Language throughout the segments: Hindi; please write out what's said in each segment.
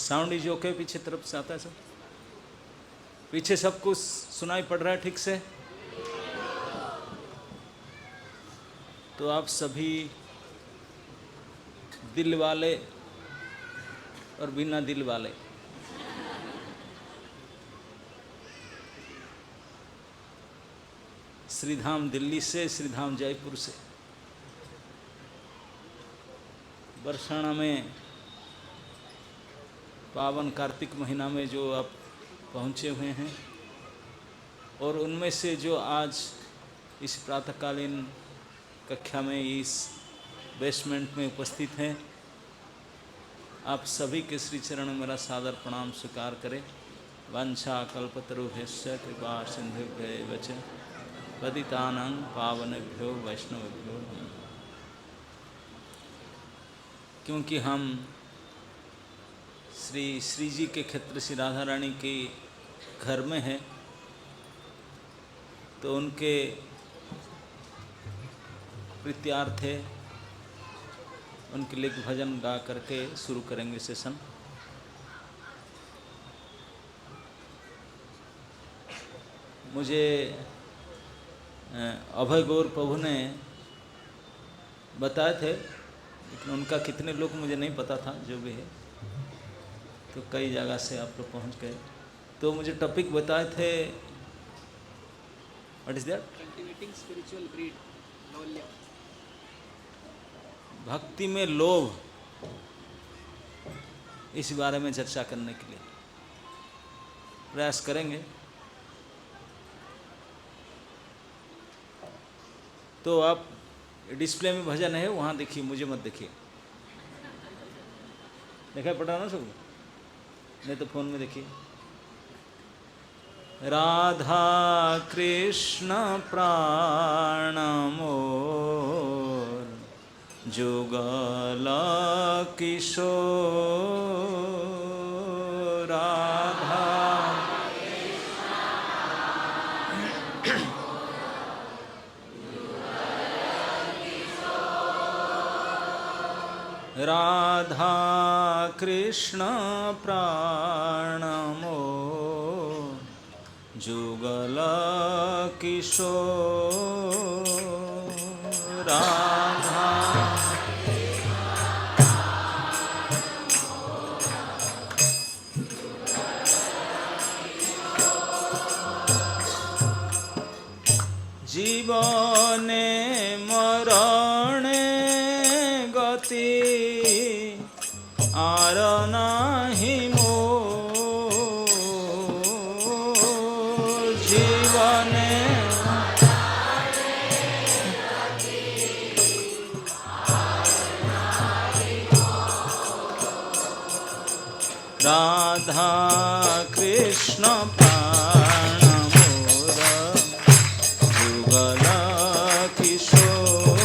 Sound is okay? पीछे तरफ से आता है सब? पीछे सब कुछ सुनाई पड़ रहा है ठीक से? तो आप सभी दिल वाले और बिना दिल वाले श्रीधाम दिल्ली से, श्रीधाम जयपुर से, बरसाना में पावन कार्तिक महीना में जो आप पहुँचे हुए हैं, और उनमें से जो आज इस प्रातःकालीन कक्षा में इस बेसमेंट में उपस्थित हैं, आप सभी के श्री चरण में मेरा सादर प्रणाम स्वीकार करें। वांछा कल्पतरुभ्यश्च कृपा सिंधुभ्यैव च पतितानां पावनेभ्यो वैष्णवेभ्यो नमः। क्योंकि हम श्री जी के क्षेत्र श्री राधा रानी के घर में हैं, तो उनके प्रीत्यार्थे उनके लिए भजन गा करके शुरू करेंगे सेशन। मुझे अभय गौर प्रभु ने बताए थे, लेकिन उनका कितने लोग मुझे नहीं पता था, जो भी है, तो कई जगह से आप लोग पहुँच गए। तो मुझे टॉपिक बताए थे, what is that? Cultivating spiritual greed, लौल्य। भक्ति में लोभ, इस बारे में चर्चा करने के लिए प्रयास करेंगे। तो आप डिस्प्ले में भजन है, वहाँ देखिए, मुझे मत देखिए। देखा पड़ा ना सब? नहीं तो फोन में देखिए। राधा कृष्ण प्राण मोर जुगल किशोर। राधा राधा कृष्ण प्राण मोर जुगल किशोर। राधा जीवने मरणे गति आर नाही मोर। जीवने राधा कृष्ण प्राण मोर जुगल किशोर।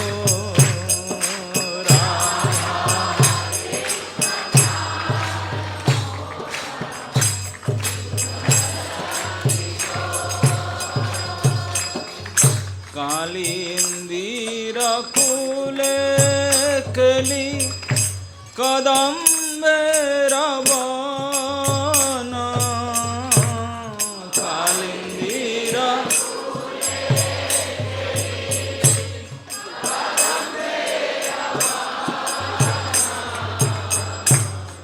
कालिंदीर फूले कली कदम्बेर वन। कालिंदीर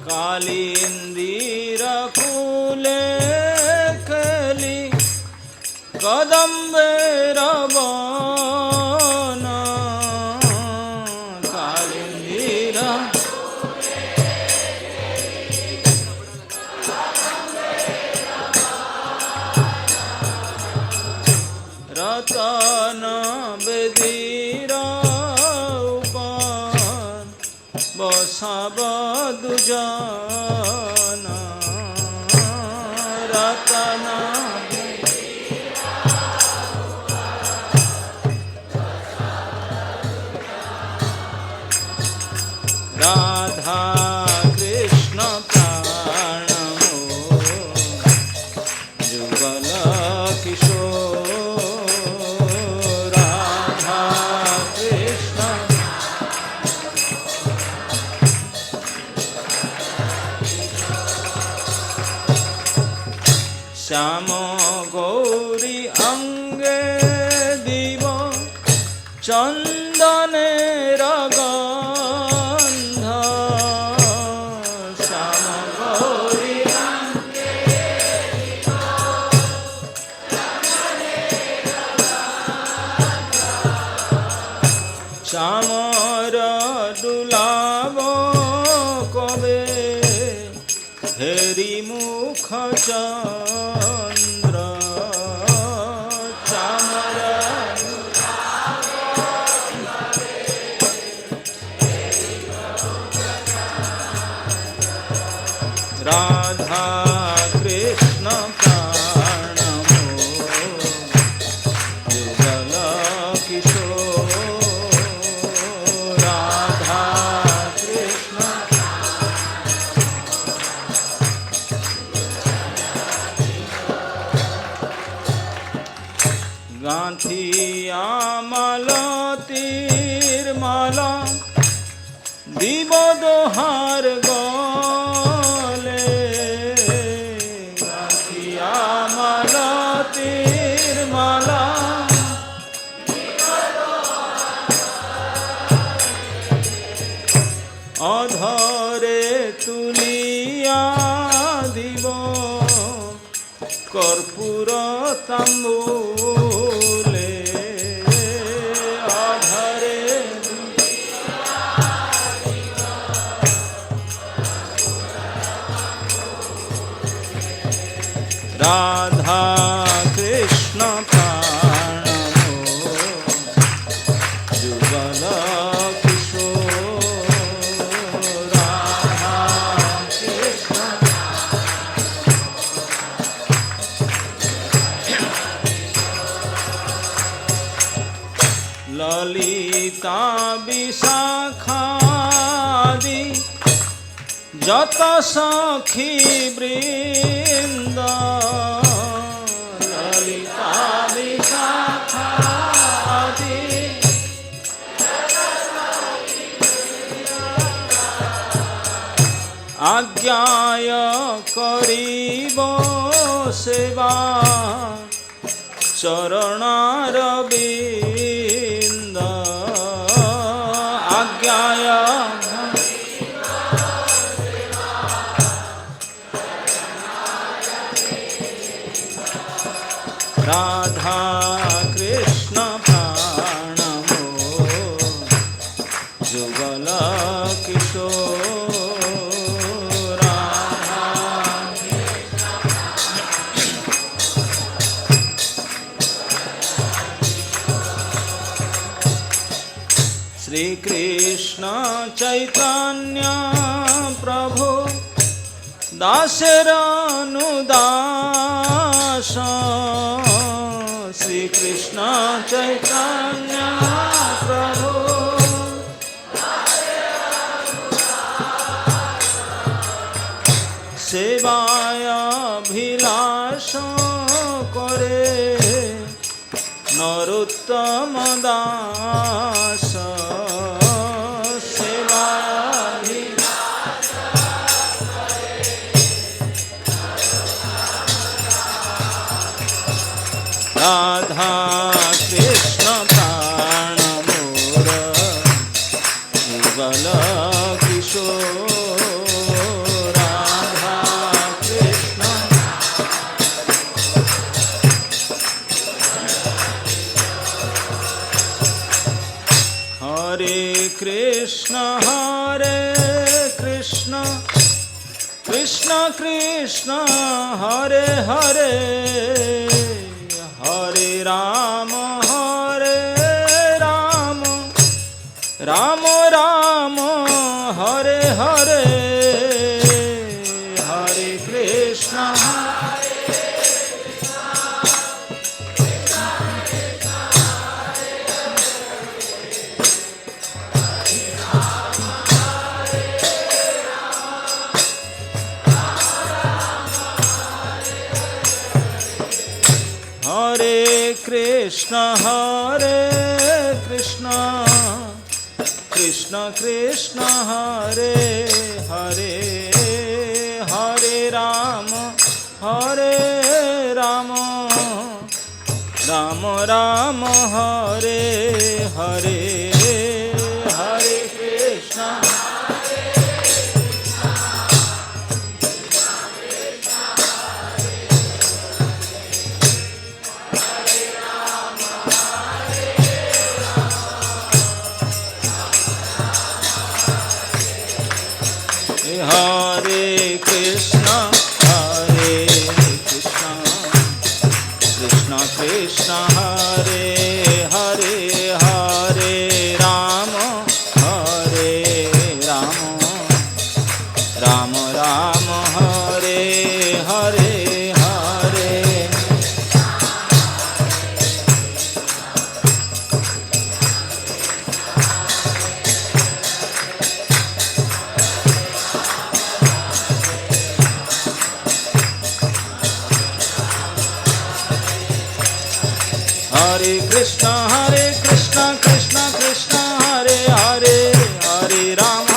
कालिंदीर फूले कली कदम्बेर वन। कालिंदीर रतन बेदीर उपन बसाब दुजन। रतन राधा कृष्ण प्राण मोर जुगल किशोर। राधा कृष्ण শ্যাম গৌরী অঙ্গে দিব চন্দনের গন্ধ শ্যাম গৌরী শ্যামর দুলাব কবে হেরি মুখ চন্দ্র শ্যামর রাধা কৃষ্ণ প্রাণ যুগল কিশোর রাধা কৃষ্ণ গাঁথিয়া মালতীর মালা দিব দোহার গলে গাঁথিয়া মালতীর মালা অধরে তুলিয়া দিব কর্পূর তাম্বুলে অধরে রাধা কৃষ্ণ প্রাণ যুগল কিশোর রাধা কৃষ্ণ ললিতা বিশাখাদি যত সখী বৃন্দ ললিতা বিশাখাদি আজ্ঞায় করিব সেবা চরণার বিন্দ আজ্ঞায় রাধা কৃষ্ণ প্রাণ যুগল কিশোর রাধা শ্রী কৃষ্ণ চৈতন্য প্রভু দাসের অনুদাস শ্রী কৃষ্ণ চৈতন্য প্রভু সেবায় অভিলাষ করে নরোত্তম দাস সেবায় রাধা কৃষ্ণ প্রাণ মোর যুগল কিশোর রাধা কৃষ্ণ হরে কৃষ্ণ কৃষ্ণ কৃষ্ণ হরে হরে হরে রাম রাম রাম হরে হরে হরে কৃষ্ণ হরে কৃষ্ণ কৃষ্ণ কৃষ্ণ হরে হরে হরে রাম राम हरे हरे हरे कृष्णा हरे कृष्णा कृष्णा कृष्णा हरे हरे हरे राम राम राम हरे हरे हरे हरे कृष्णा कृष्णा कृष्णा हरे हरे हरे राम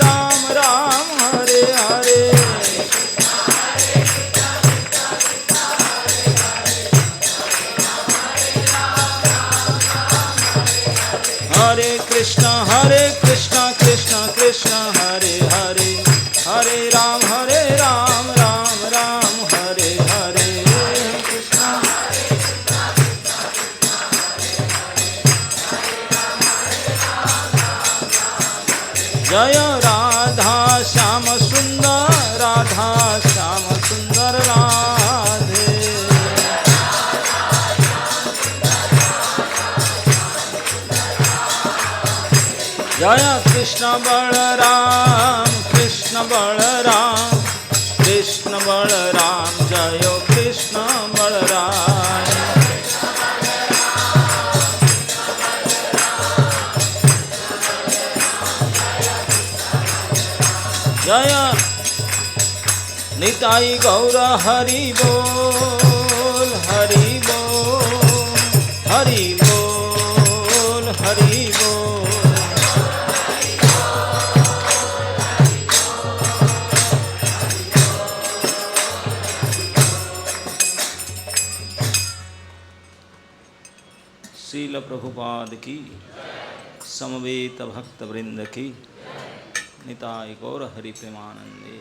राम राम हरे हरे हरे कृष्णा कृष्णा कृष्णा हरे हरे हरे राम राम राम हरे हरे कृष्णा जय राधा श्याम सुंदर राधे जय कृष्ण बलराम जय कृष्ण बलराम जय निताई गौर हरि बोल हरि बोल हरि बोल हरि बोल श्रील प्रभुपाद की समवेत भक्त वृंद की निताय गौर हरि प्रेमानंदे।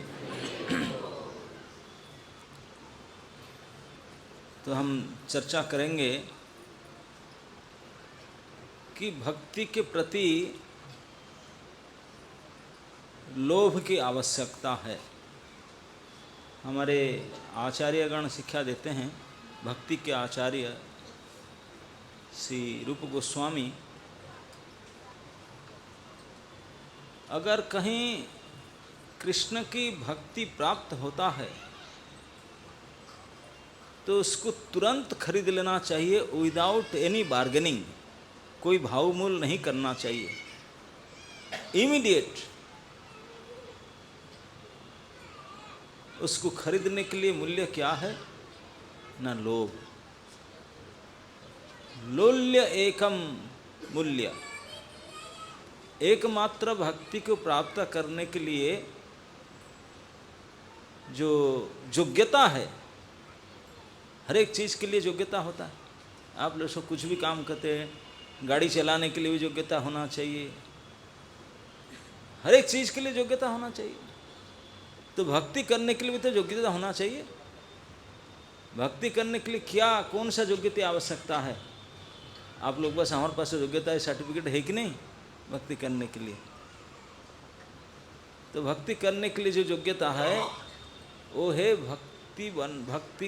तो हम चर्चा करेंगे कि भक्ति के प्रति लोभ की आवश्यकता है। हमारे आचार्यगण शिक्षा देते हैं, भक्ति के आचार्य श्री रूप गोस्वामी, अगर कहीं कृष्ण की भक्ति प्राप्त होता है तो उसको तुरंत खरीद लेना चाहिए, विदाउट एनी बार्गेनिंग। कोई भाव मूल नहीं करना चाहिए, इमीडिएट। उसको खरीदने के लिए मूल्य क्या है? न लोभ, लोल्य एकम मूल्य। एकमात्र भक्ति को प्राप्त करने के लिए जो योग्यता है, हर एक चीज़ के लिए योग्यता होता है। आप लोग सब कुछ भी काम करते हैं, गाड़ी चलाने के लिए भी योग्यता होना चाहिए, हर एक चीज़ के लिए योग्यता होना चाहिए। तो भक्ति करने के लिए भी तो योग्यता होना चाहिए। भक्ति करने के लिए क्या, कौन सा योग्यता आवश्यकता है? आप लोग बस हमारे पास योग्यता सर्टिफिकेट है कि नहीं भक्ति करने के लिए? तो भक्ति करने के लिए जो योग्यता है वो है भक्ति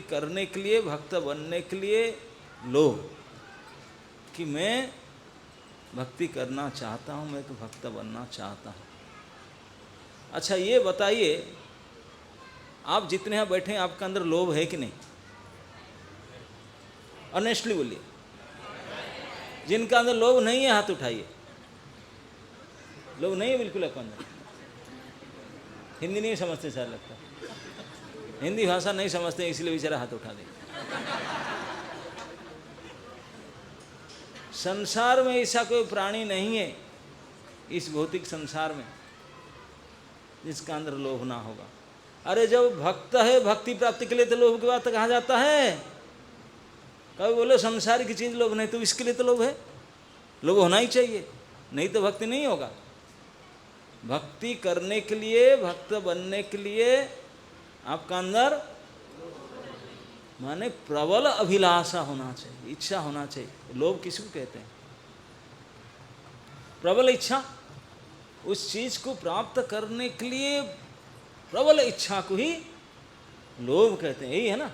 करने के लिए, भक्त बनने के लिए लोभ, कि मैं भक्ति करना चाहता हूँ, मैं तो भक्त बनना चाहता हूँ। अच्छा ये बताइए, आप जितने यहाँ बैठे हैं आपके अंदर लोभ है कि नहीं? ऑनेस्टली बोलिए। जिनका अंदर लोभ नहीं है हाथ उठाइए। लोभ नहीं है बिल्कुल आपके अंदर? हिंदी नहीं समझते सर, लगता हिंदी भाषा नहीं समझते इसलिए बेचारा हाथ उठा दे। संसार में ऐसा कोई प्राणी नहीं है इस भौतिक संसार में जिसका अंदर लोभ ना होगा। अरे जब भक्त है, भक्ति प्राप्ति के लिए तो लोभ की बात कहा जाता है। कभी बोले संसार की चीज लोभ नहीं, तो इसके लिए तो लोभ है, लोभ होना ही चाहिए, नहीं तो भक्ति नहीं होगा। भक्ति करने के लिए, भक्त बनने के लिए आपका अंदर माने प्रबल अभिलाषा होना चाहिए, इच्छा होना चाहिए। लोभ किसको कहते हैं? प्रबल इच्छा, उस चीज को प्राप्त करने के लिए प्रबल इच्छा को ही लोभ कहते हैं, यही है ना।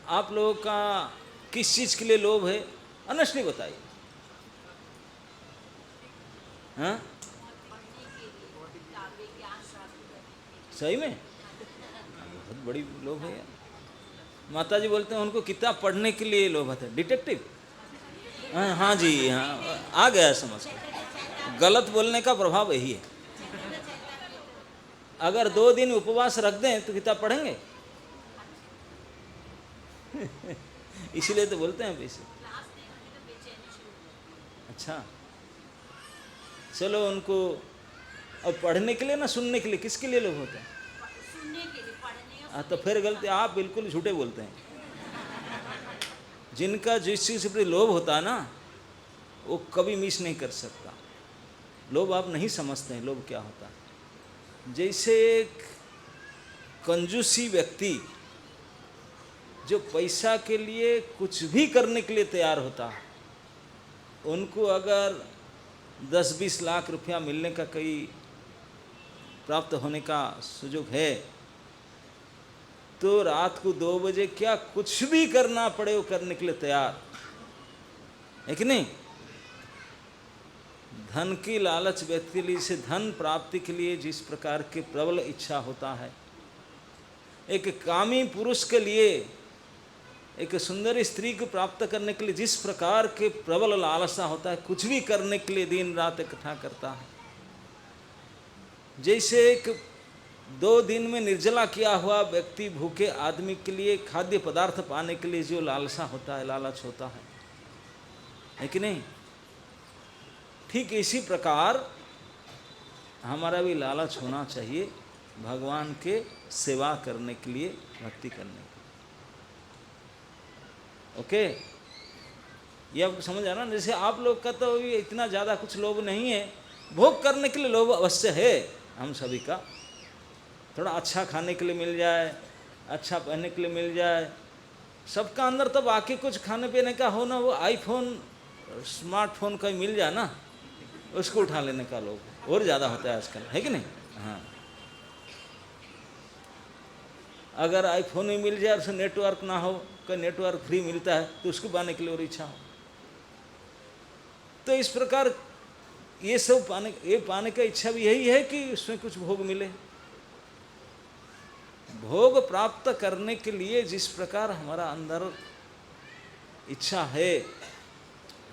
आप लोगों का किस चीज के लिए लोभ है, ऑनेस्टली बताइए। हाँ, सही में बहुत बड़ी लोभ है यार। माता जी बोलते हैं उनको किताब पढ़ने के लिए लोभ है, डिटेक्टिव। हाँ जी, हाँ आ गया समझ के। गलत बोलने का प्रभाव यही है। अगर 2 दिन उपवास रख दें तो किताब पढ़ेंगे? इसीलिए तो बोलते हैं वैसे। अच्छा, चलो उनको अब पढ़ने के लिए ना सुनने के लिए, किसके लिए लोग होते हैं? सुनने के लिए, पढ़ने। हाँ, तो फिर गलती, आप बिल्कुल झूठे बोलते हैं। जिनका जिस चीज से लोभ होता है ना, वो कभी मिस नहीं कर सकता। लोभ आप नहीं समझते हैं लोभ क्या होता है। जैसे एक कंजूसी व्यक्ति जो पैसा के लिए कुछ भी करने के लिए तैयार होता है, उनको अगर 10-20 लाख रुपया मिलने का कई प्राप्त होने का सुयोग है, तो रात को 2 बजे क्या कुछ भी करना पड़े वो करने के लिए तैयार है कि नहीं। धन की लालच व्यक्ति के लिए, से धन प्राप्ति के लिए जिस प्रकार की प्रबल इच्छा होता है, एक कामी पुरुष के लिए, एक सुंदर स्त्री को प्राप्त करने के लिए जिस प्रकार के प्रबल लालसा होता है, कुछ भी करने के लिए दिन रात इकट्ठा करता है। जैसे एक 2 दिन में निर्जला किया हुआ व्यक्ति भूखे आदमी के लिए खाद्य पदार्थ पाने के लिए जो लालसा होता है, लालच होता है कि नहीं। ठीक इसी प्रकार हमारा भी लालच होना चाहिए भगवान के सेवा करने के लिए, भक्ति करने के लिए। ओके, ये आपको समझ आ रहा ना। जैसे आप लोग का तो इतना ज़्यादा कुछ लोभ नहीं है, भोग करने के लिए लोभ अवश्य है हम सभी का। थोड़ा अच्छा खाने के लिए मिल जाए, अच्छा पहनने के लिए मिल जाए, सबका अंदर तो बाकी कुछ खाने पीने का हो ना, वो आईफोन स्मार्टफोन का मिल जाए ना, उसको उठा लेने का लोभ और ज़्यादा होता है आजकल, है कि नहीं। हाँ, अगर आईफोन में मिल जाए, उसे नेटवर्क ना हो, का नेटवर्क फ्री मिलता है तो उसको पाने के लिए और इच्छा हो। तो इस प्रकार ये सब पाने का इच्छा भी यही है कि उसमें कुछ भोग मिले। भोग प्राप्त करने के लिए जिस प्रकार हमारा अंदर इच्छा है,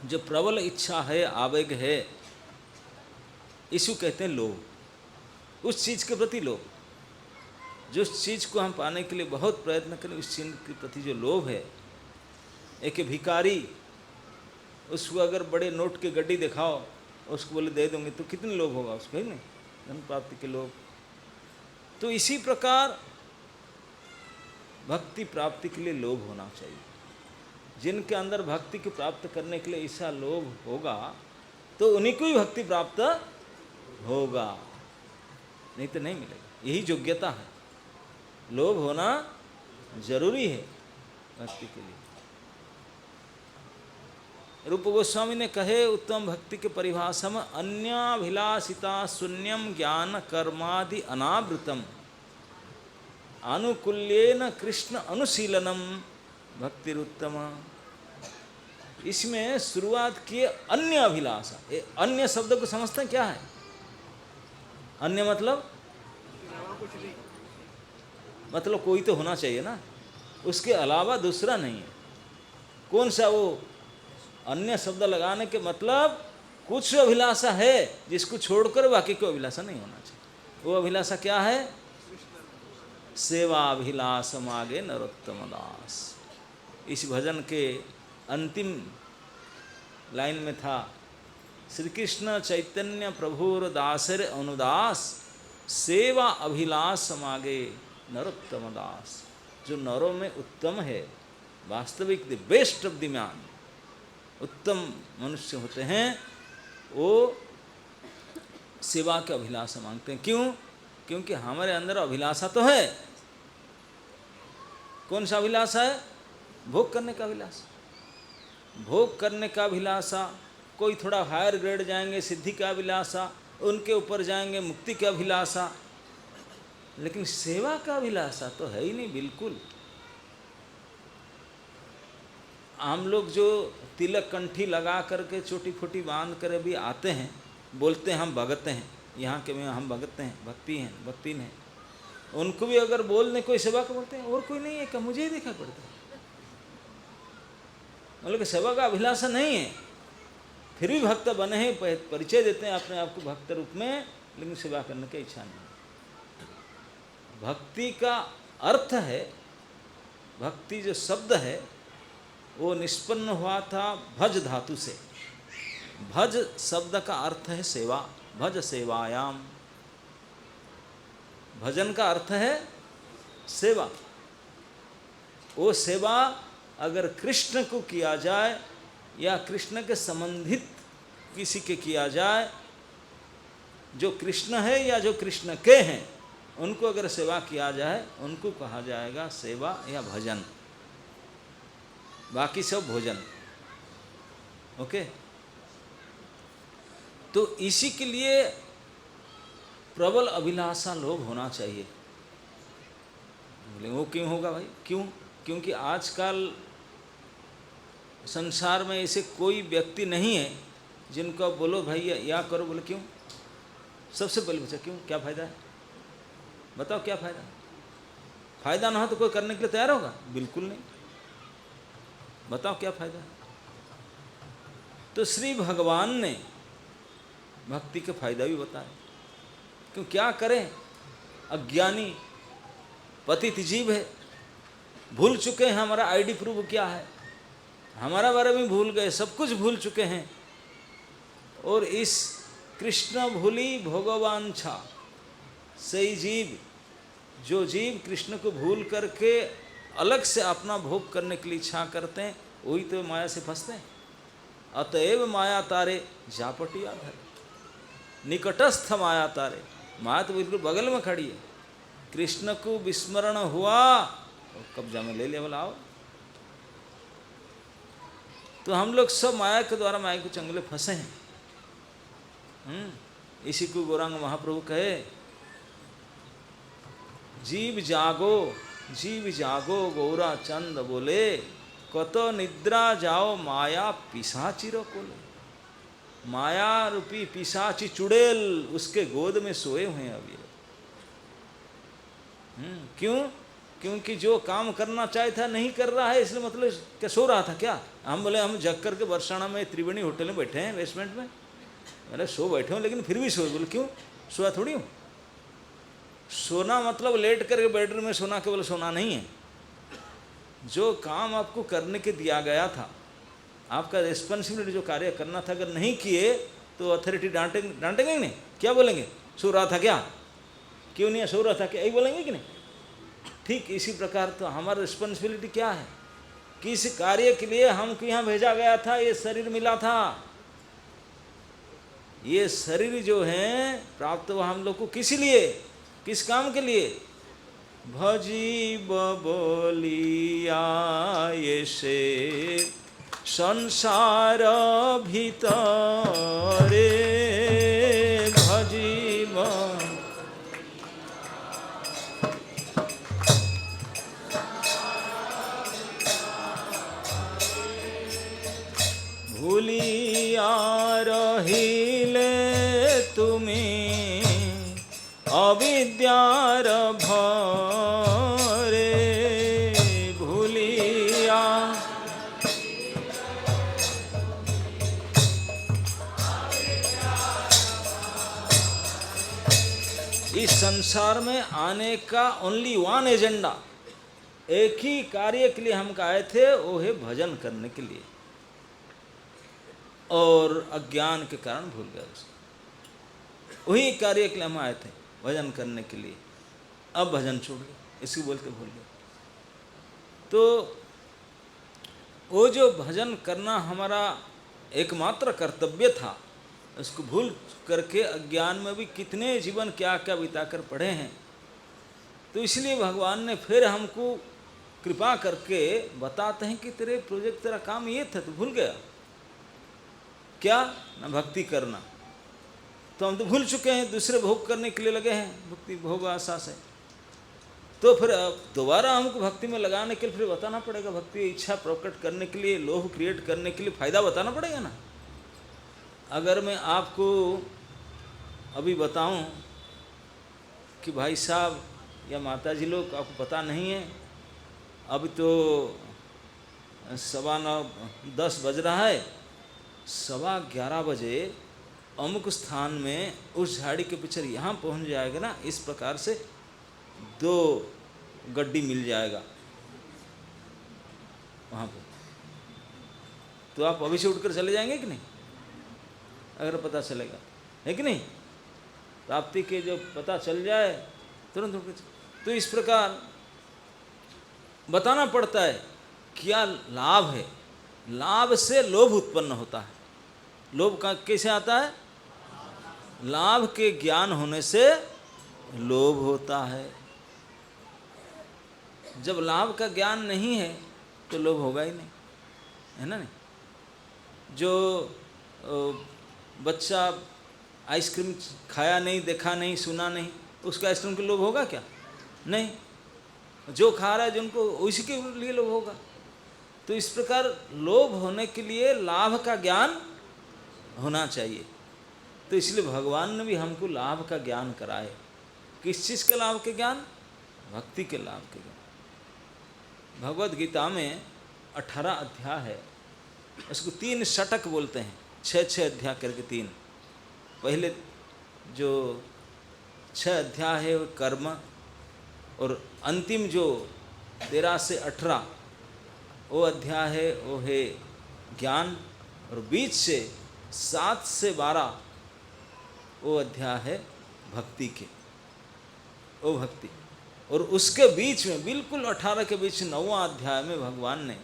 जो प्रबल इच्छा है, आवेग है, इसको कहते हैं लोभ। उस चीज के प्रति लोभ, जिस चीज को हम पाने के लिए बहुत प्रयत्न करें, उस चीज के प्रति जो लोभ है। एक भिखारी, उसको अगर बड़े नोट की गड्डी दिखाओ, उसको बोले दे दूंगे, तो कितने लोभ होगा उसको, है नहीं, धन प्राप्ति के लोभ। तो इसी प्रकार भक्ति प्राप्ति के लिए लोभ होना चाहिए। जिनके अंदर भक्ति को प्राप्त करने के लिए ऐसा लोभ होगा, तो उन्हीं को ही भक्ति प्राप्त होगा, नहीं तो नहीं मिलेगा। यही योग्यता है, लोभ होना जरूरी है भक्ति के लिए। रूप गोस्वामी ने कहे उत्तम भक्ति के परिभाषा में, अन्याभिलाषिता शून्यम ज्ञान कर्मादि अनावृतम अनुकूल्येन कृष्ण अनुशीलनम भक्तिरुत्तमा। इसमें शुरुआत किए अन्य अभिलाषा। अन्य शब्द को समझते हैं क्या है? अन्य मतलब कोई तो होना चाहिए ना, उसके अलावा दूसरा नहीं है। कौन सा वो अन्य शब्द लगाने के मतलब, कुछ अभिलाषा है जिसको छोड़कर बाकी कोई अभिलाषा नहीं होना चाहिए। वो अभिलाषा क्या है? सेवा अभिलाष मागे नरोत्तम दास। इस भजन के अंतिम लाइन में था, श्री कृष्ण चैतन्य प्रभुर दासर अनुदास सेवा अभिलाष मागे नरोत्तम दास। जो नरों में उत्तम है, वास्तविक the best of the man, उत्तम मनुष्य होते हैं, वो सेवा की अभिलाषा मांगते हैं। क्यों? क्योंकि हमारे अंदर अभिलाषा तो है। कौन सा अभिलाषा है? भोग करने का अभिलाषा। भोग करने का अभिलाषा, कोई थोड़ा हायर ग्रेड जाएंगे सिद्धि का अभिलाषा, उनके ऊपर जाएंगे मुक्ति का अभिलाषा, लेकिन सेवा का अभिलाषा तो है ही नहीं बिल्कुल। हम लोग जो तिलक कंठी लगा करके छोटी फोटी बांध कर भी आते हैं, बोलते हैं हम भगत हैं, यहाँ के में हम भगत हैं, भक्तिन हैं, उनको भी अगर बोल दें कोई सेवा को बोलते हैं और कोई नहीं है क्या, मुझे ही देखा पड़ता है। मतलब कि सेवा का अभिलाषा नहीं है, फिर भी भक्त बने हैं, परिचय देते हैं अपने आप को भक्त रूप में, लेकिन सेवा करने की इच्छा नहीं। भक्ति का अर्थ है, भक्ति जो शब्द है वो निष्पन्न हुआ था भज धातु से। भज शब्द का अर्थ है सेवा, भज सेवायाम। भजन का अर्थ है सेवा। वो सेवा अगर कृष्ण को किया जाए या कृष्ण के संबंधित किसी के किया जाए, जो कृष्ण है या जो कृष्ण के हैं, उनको अगर सेवा किया जाए, उनको कहा जाएगा सेवा या भजन, बाकी सब भोजन। ओके, तो इसी के लिए प्रबल अभिलाषा लोभ होना चाहिए। बोले वो क्यों होगा भाई? क्यों? क्योंकि आजकल संसार में ऐसे कोई व्यक्ति नहीं है जिनको बोलो भाई या करो, बोले क्यों? सबसे पहले पूछा क्यों, क्या फ़ायदा है? बताओ क्या फ़ायदा? फ़ायदा ना हो तो कोई करने के लिए तैयार होगा? बिल्कुल नहीं। बताओ क्या फ़ायदा है? तो श्री भगवान ने भक्ति के फायदा भी बताया। क्यों? क्या करें? अज्ञानी पतित जीव है, भूल चुके हैं हमारा आईडी प्रूफ क्या है, हमारा बारे में भूल गए, सब कुछ भूल चुके हैं। और इस कृष्ण भूली भोगवांछा, सही जीव, जो जीव कृष्ण को भूल करके अलग से अपना भोग करने के लिए इच्छा करते हैं, वही तो माया से फंसते हैं। अतएव माया तारे जापटिया धर, निकटस्थ माया तारे। माया तो बिल्कुल बगल में खड़ी है। कृष्ण को विस्मरण हुआ और कब्जा में ले लिया, बोला आओ। तो हम लोग सब माया के द्वारा माया के चंगले फंसे हैं। इसी को गौरांग महाप्रभु कहे, जीव जागो, जीव जागो गौरा चंद बोले, कत निद्रा जाओ माया पिशाचिरो कोले। माया रूपी पिशाची चुड़ैल उसके गोद में सोए हुए हैं अभी। क्यों? क्योंकि जो काम करना चाहता नहीं कर रहा है, इसलिए मतलब क्या सो रहा था क्या? हम बोले हम जग करके बरसाना में त्रिवेणी होटल में बैठे हैं, बेसमेंट में। मैंने सो बैठे हूँ लेकिन फिर भी सोए। बोले क्यों? सोया थोड़ी हूँ। सोना मतलब लेट करके बेडरूम में सोना केवल सोना नहीं है। जो काम आपको करने के दिया गया था, आपका रिस्पॉन्सिबिलिटी जो कार्य करना था, अगर नहीं किए तो अथॉरिटी डांटेंगे नहीं? क्या बोलेंगे? सो रहा था क्या? क्यों नहीं सो रहा था क्या? यही बोलेंगे कि नहीं? ठीक इसी प्रकार तो हमारा रिस्पॉन्सिबिलिटी क्या है? किस कार्य के लिए हमको यहाँ भेजा गया था, ये शरीर मिला था। ये शरीर जो है प्राप्त हुआ हम लोग को किस लिए, किस काम के लिए? भजी बोलिया ये से संसार भीतरे, भजीब भूलिया रहिले तुमी अविद्यार भरे, भूलिया। इस संसार में आने का ओनली वन एजेंडा, एक ही कार्य के लिए हम आए थे, वो है भजन करने के लिए। और अज्ञान के कारण भूल गए उसको। वही कार्य के लिए हम आए थे, भजन करने के लिए। अब भजन छूट गया, इसको बोलते भूल गए। तो वो जो भजन करना हमारा एकमात्र कर्तव्य था, उसको भूल करके अज्ञान में भी कितने जीवन क्या क्या बिताकर पड़े हैं। तो इसलिए भगवान ने फिर हमको कृपा करके बताते हैं कि तेरे प्रोजेक्ट, तेरा काम ये था, तू भूल गया क्या? ना भक्ति करना। तो हम तो भूल चुके हैं, दूसरे भोग करने के लिए लगे हैं, भक्ति भोग आशा से। तो फिर दोबारा हमको भक्ति में लगाने के लिए फिर बताना पड़ेगा, भक्ति इच्छा प्रकट करने के लिए, लोभ क्रिएट करने के लिए फायदा बताना पड़ेगा ना। अगर मैं आपको अभी बताऊं कि भाई साहब या माता जी लोग, आपको पता नहीं है, अभी तो 9:15 बज रहा है, 11:15 बजे अमुक स्थान में उस झाड़ी के पीछे यहाँ पहुँच जाएगा ना, इस प्रकार से 2 गड्डी मिल जाएगा वहाँ पर। तो आप अभी से उठकर चले जाएंगे कि नहीं? अगर पता चलेगा, है कि नहीं? प्राप्ति के जो पता चल जाए तुरंत उठ। तो इस प्रकार बताना पड़ता है क्या लाभ है। लाभ से लोभ उत्पन्न होता है। लोभ का कैसे आता है? लाभ के ज्ञान होने से लोभ होता है। जब लाभ का ज्ञान नहीं है तो लोभ होगा ही नहीं, है ना? नहीं, जो बच्चा आइसक्रीम खाया नहीं, देखा नहीं, सुना नहीं, उसका आइसक्रीम के लोभ होगा क्या? नहीं। जो खा रहा है, जिनको उसी के लिए लोभ होगा। तो इस प्रकार लोभ होने के लिए लाभ का ज्ञान होना चाहिए। तो इसलिए भगवान ने भी हमको लाभ का ज्ञान कराए। किस चीज़ के लाभ के ज्ञान? भक्ति के लाभ के ज्ञान। भगवद गीता में 18 अध्याय है, उसको 3 षटक बोलते हैं, 6 अध्याय करके 3। पहले जो 6 अध्याय है वो कर्म, और अंतिम जो 13 से 18 वो अध्याय है वो है ज्ञान, और बीच से 7 से 12 वो अध्याय है भक्ति के, वो भक्ति। और उसके बीच में बिल्कुल 18 के बीच 9वां अध्याय में भगवान ने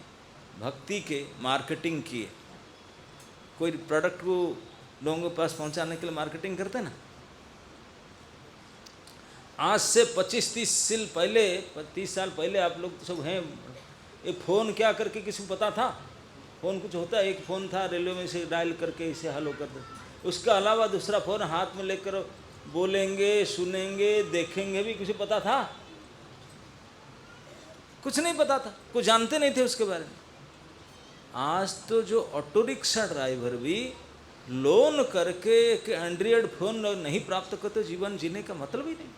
भक्ति के मार्केटिंग किए। कोई प्रोडक्ट को लोगों के पास पहुंचाने के लिए मार्केटिंग करते हैं ना। आज से 30 साल पहले आप लोग तो सब हैं, एक फ़ोन क्या करके किसी को पता था? फ़ोन कुछ होता है, एक फ़ोन था रेलवे में से डायल करके इसे हेलो कर दे। उसका अलावा दूसरा फ़ोन हाथ में लेकर बोलेंगे, सुनेंगे, देखेंगे भी किसी पता था? कुछ नहीं पता था, कुछ जानते नहीं थे उसके बारे में। आज तो जो ऑटो रिक्शा ड्राइवर भी लोन करके एक एंड्रॉयड फ़ोन नहीं प्राप्त करते, जीवन जीने का मतलब ही नहीं।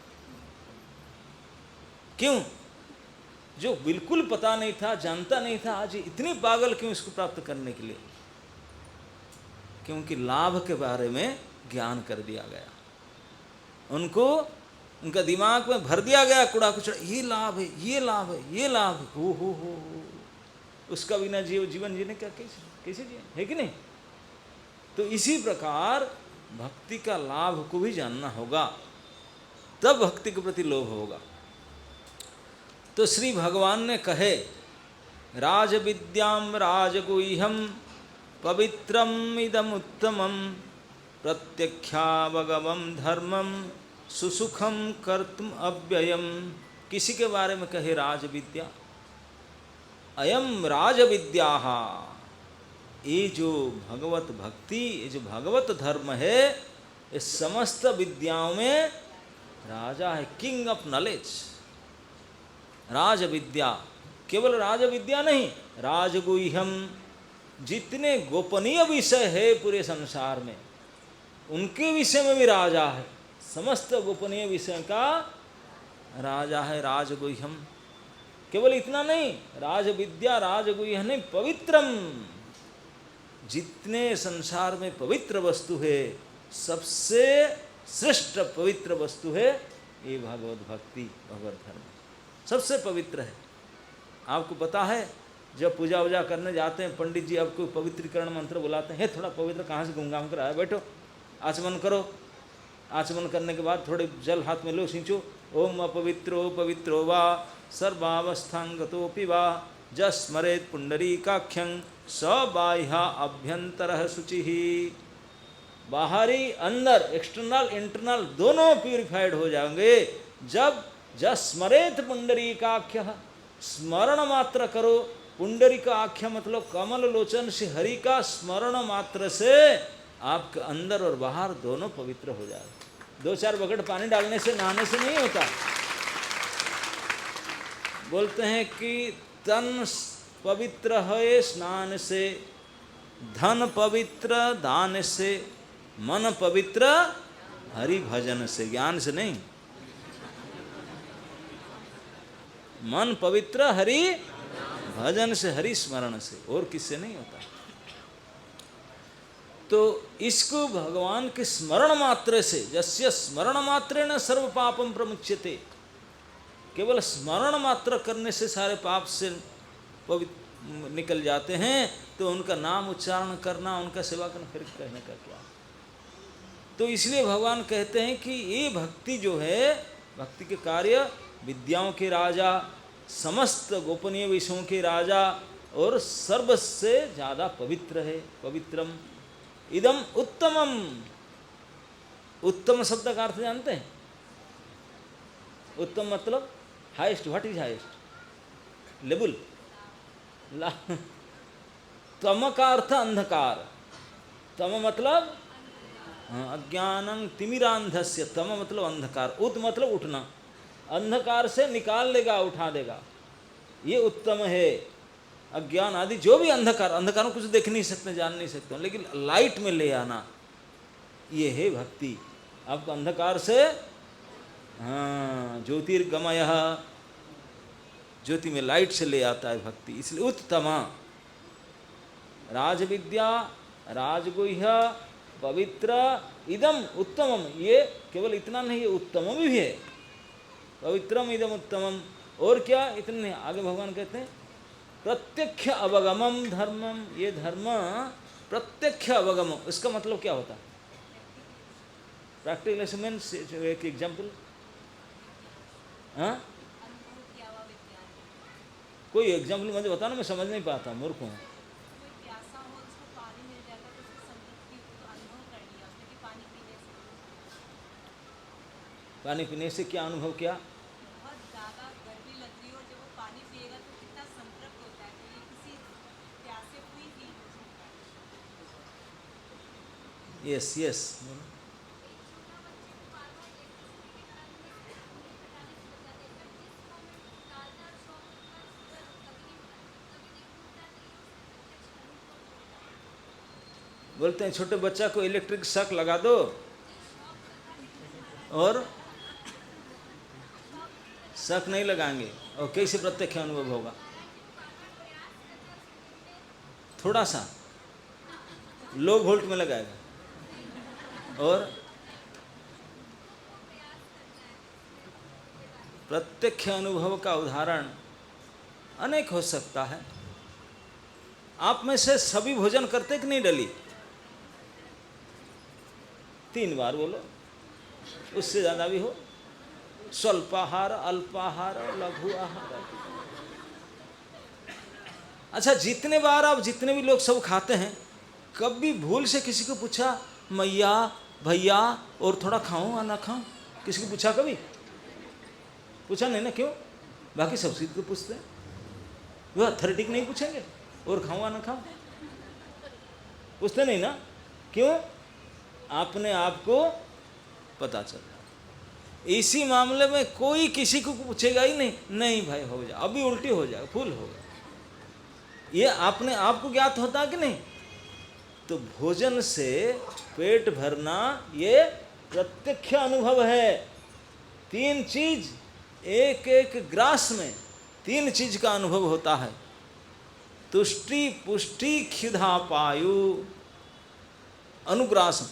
क्यों? जो बिल्कुल पता नहीं था, जानता नहीं था, आज इतनी पागल क्यों इसको प्राप्त करने के लिए? क्योंकि लाभ के बारे में ज्ञान कर दिया गया उनको, उनका दिमाग में भर दिया गया कूड़ा कुचड़ा, ये लाभ है, ये लाभ है, ये लाभ है, हो। उसका बिना जीवन जीने का कैसे जिए, है कि नहीं? तो इसी प्रकार भक्ति का लाभ को भी जानना होगा, तब भक्ति के प्रति लोभ होगा। तो श्री भगवान ने कहे, राज विद्याम राजगुह्यम पवित्रम इदमुत्तमम प्रत्यक्षावगमम धर्मम सुसुखम कर्तुम अव्ययम। किसी के बारे में कहे राज विद्या, अयम राज विद्या, ये जो भगवत भक्ति, ये जो भगवत धर्म है, ये समस्त विद्याओं में राजा है, किंग ऑफ नॉलेज। राज विद्या, केवल राज विद्या नहीं, राजगुह्यम, जितने गोपनीय विषय है पूरे संसार में उनके विषय में भी राजा है। समस्त गोपनीय विषय का राजा है राजगुह्यम। केवल इतना नहीं, राज विद्या राजगुह्य नहीं, पवित्रम, जितने संसार में पवित्र वस्तु है, सबसे श्रेष्ठ पवित्र वस्तु है ये भगवत भक्ति, भगवत धर्म सबसे पवित्र है। आपको पता है, जब पूजा वूजा करने जाते हैं पंडित जी आपको पवित्रीकरण मंत्र बुलाते हैं, थोड़ा पवित्र कहाँ से घूम कर आया, बैठो आचमन करो। आचमन करने के बाद थोड़े जल हाथ में लो, सींचो, ओम अपवित्रो पवित्रो वा सर्वावस्थांगतोपि वा जस्मरेत पुंडरीकाख्यं स बाह्य अभ्यंतर शुचिः। बाहरी अंदर, एक्सटर्नल इंटरनल दोनों प्यूरिफाइड हो जाएंगे जब जस्मरेत पुंडरीकाख्य, स्मरण मात्र करो। पुंडरीकाख्य मतलब कमल लोचन श्री हरि का स्मरण मात्र से आपके अंदर और बाहर दोनों पवित्र हो जाए। 2-4 बकेट पानी डालने से, नहाने से नहीं होता। बोलते हैं कि तन पवित्र है स्नान से, धन पवित्र दान से, मन पवित्र हरि भजन से, ज्ञान से नहीं। मन पवित्र हरि भजन से, हरि स्मरण से, और किससे नहीं होता। तो इसको भगवान के स्मरण मात्र से, जस्य स्मरण मात्रेण सर्व पापम प्रमुच्यते, केवल स्मरण मात्र करने से सारे पाप से निकल जाते हैं। तो उनका नाम उच्चारण करना, उनका सेवा करना, फिर कहने का क्या। तो इसलिए भगवान कहते हैं कि ये भक्ति जो है, भक्ति के कार्य विद्याओं के राजा, समस्त गोपनीय विषयों के राजा और सर्वसे ज़्यादा पवित्र है। पवित्रम इदम उत्तमम। उत्तम शब्द का अर्थ जानते हैं? उत्तम मतलब highest. What is highest level? तम का अर्थ अंधकार। तम मतलब अज्ञानं तिमिरांधस्य। तम मतलब अंधकार। उत मतलब उठना। अंधकार से निकाल लेगा, उठा देगा, ये उत्तम है। अज्ञान आदि जो भी अंधकार, अंधकार में कुछ देख नहीं सकते, जान नहीं सकते, लेकिन लाइट में ले आना, ये है भक्ति। आपको अंधकार से ज्योतिर्गमय, ज्योति में लाइट से ले आता है भक्ति। इसलिए उत्तमा, राजविद्या, राजगुह्य, पवित्र, इदम उत्तमम। ये केवल इतना नहीं, ये उत्तमम भी है। पवित्रम इदम उत्तमम। और क्या? इतने नहीं, आगे भगवान कहते हैं प्रत्यक्ष अवगमम धर्मम। ये धर्म प्रत्यक्ष अवगमम, इसका मतलब क्या होता है? प्रैक्टिकल मीन्स, एक एग्जाम्पल। हाँ, कोई एग्जाम्पल मुझे बताना, मैं समझ नहीं पाता, मूर्ख हूँ। पानी पीने से क्या अनुभव? क्या? बहुत ज़्यादा गर्मी लग रही हो, जब वो पानी पिएगा तो कितना संतृप्त होता है। तो ये किसी प्यासे हुई फील हो सकता है। Yes yes. बोलते हैं छोटे बच्चा को इलेक्ट्रिक शॉक लगा दो और शक नहीं लगाएंगे, और कैसे प्रत्यक्ष अनुभव होगा? थोड़ा सा लो वोल्ट में लगाएगा, और प्रत्यक्ष अनुभव का उदाहरण अनेक हो सकता है। आप में से सभी भोजन करते कि नहीं डली? 3 बार बोलो, उससे ज़्यादा भी हो। स्वल्पाहार, अल्पाहार, लघु आहार। अच्छा, जितने बार आप, जितने भी लोग सब खाते हैं, कभी भूल से किसी को पूछा मैया भैया और थोड़ा खाऊं या ना खाऊं? किसी को पूछा कभी? पूछा नहीं ना। क्यों? बाकी सब चीज को पूछते हैं, वो अथॉरिटी नहीं पूछेंगे और खाऊं या ना खाऊं? पूछते नहीं ना। क्यों? अपने आप को पता चलता है। इसी मामले में कोई किसी को पूछेगा ही नहीं, नहीं भाई हो जा, अभी उल्टी हो जाए, फुल होगा। ये अपने आप को ज्ञात होता है कि नहीं? तो भोजन से पेट भरना ये प्रत्यक्ष अनुभव है। 3 चीज, एक एक ग्रास में 3 चीज का अनुभव होता है। तुष्टि, पुष्टि, क्षुधा, पायु, अनुग्रास।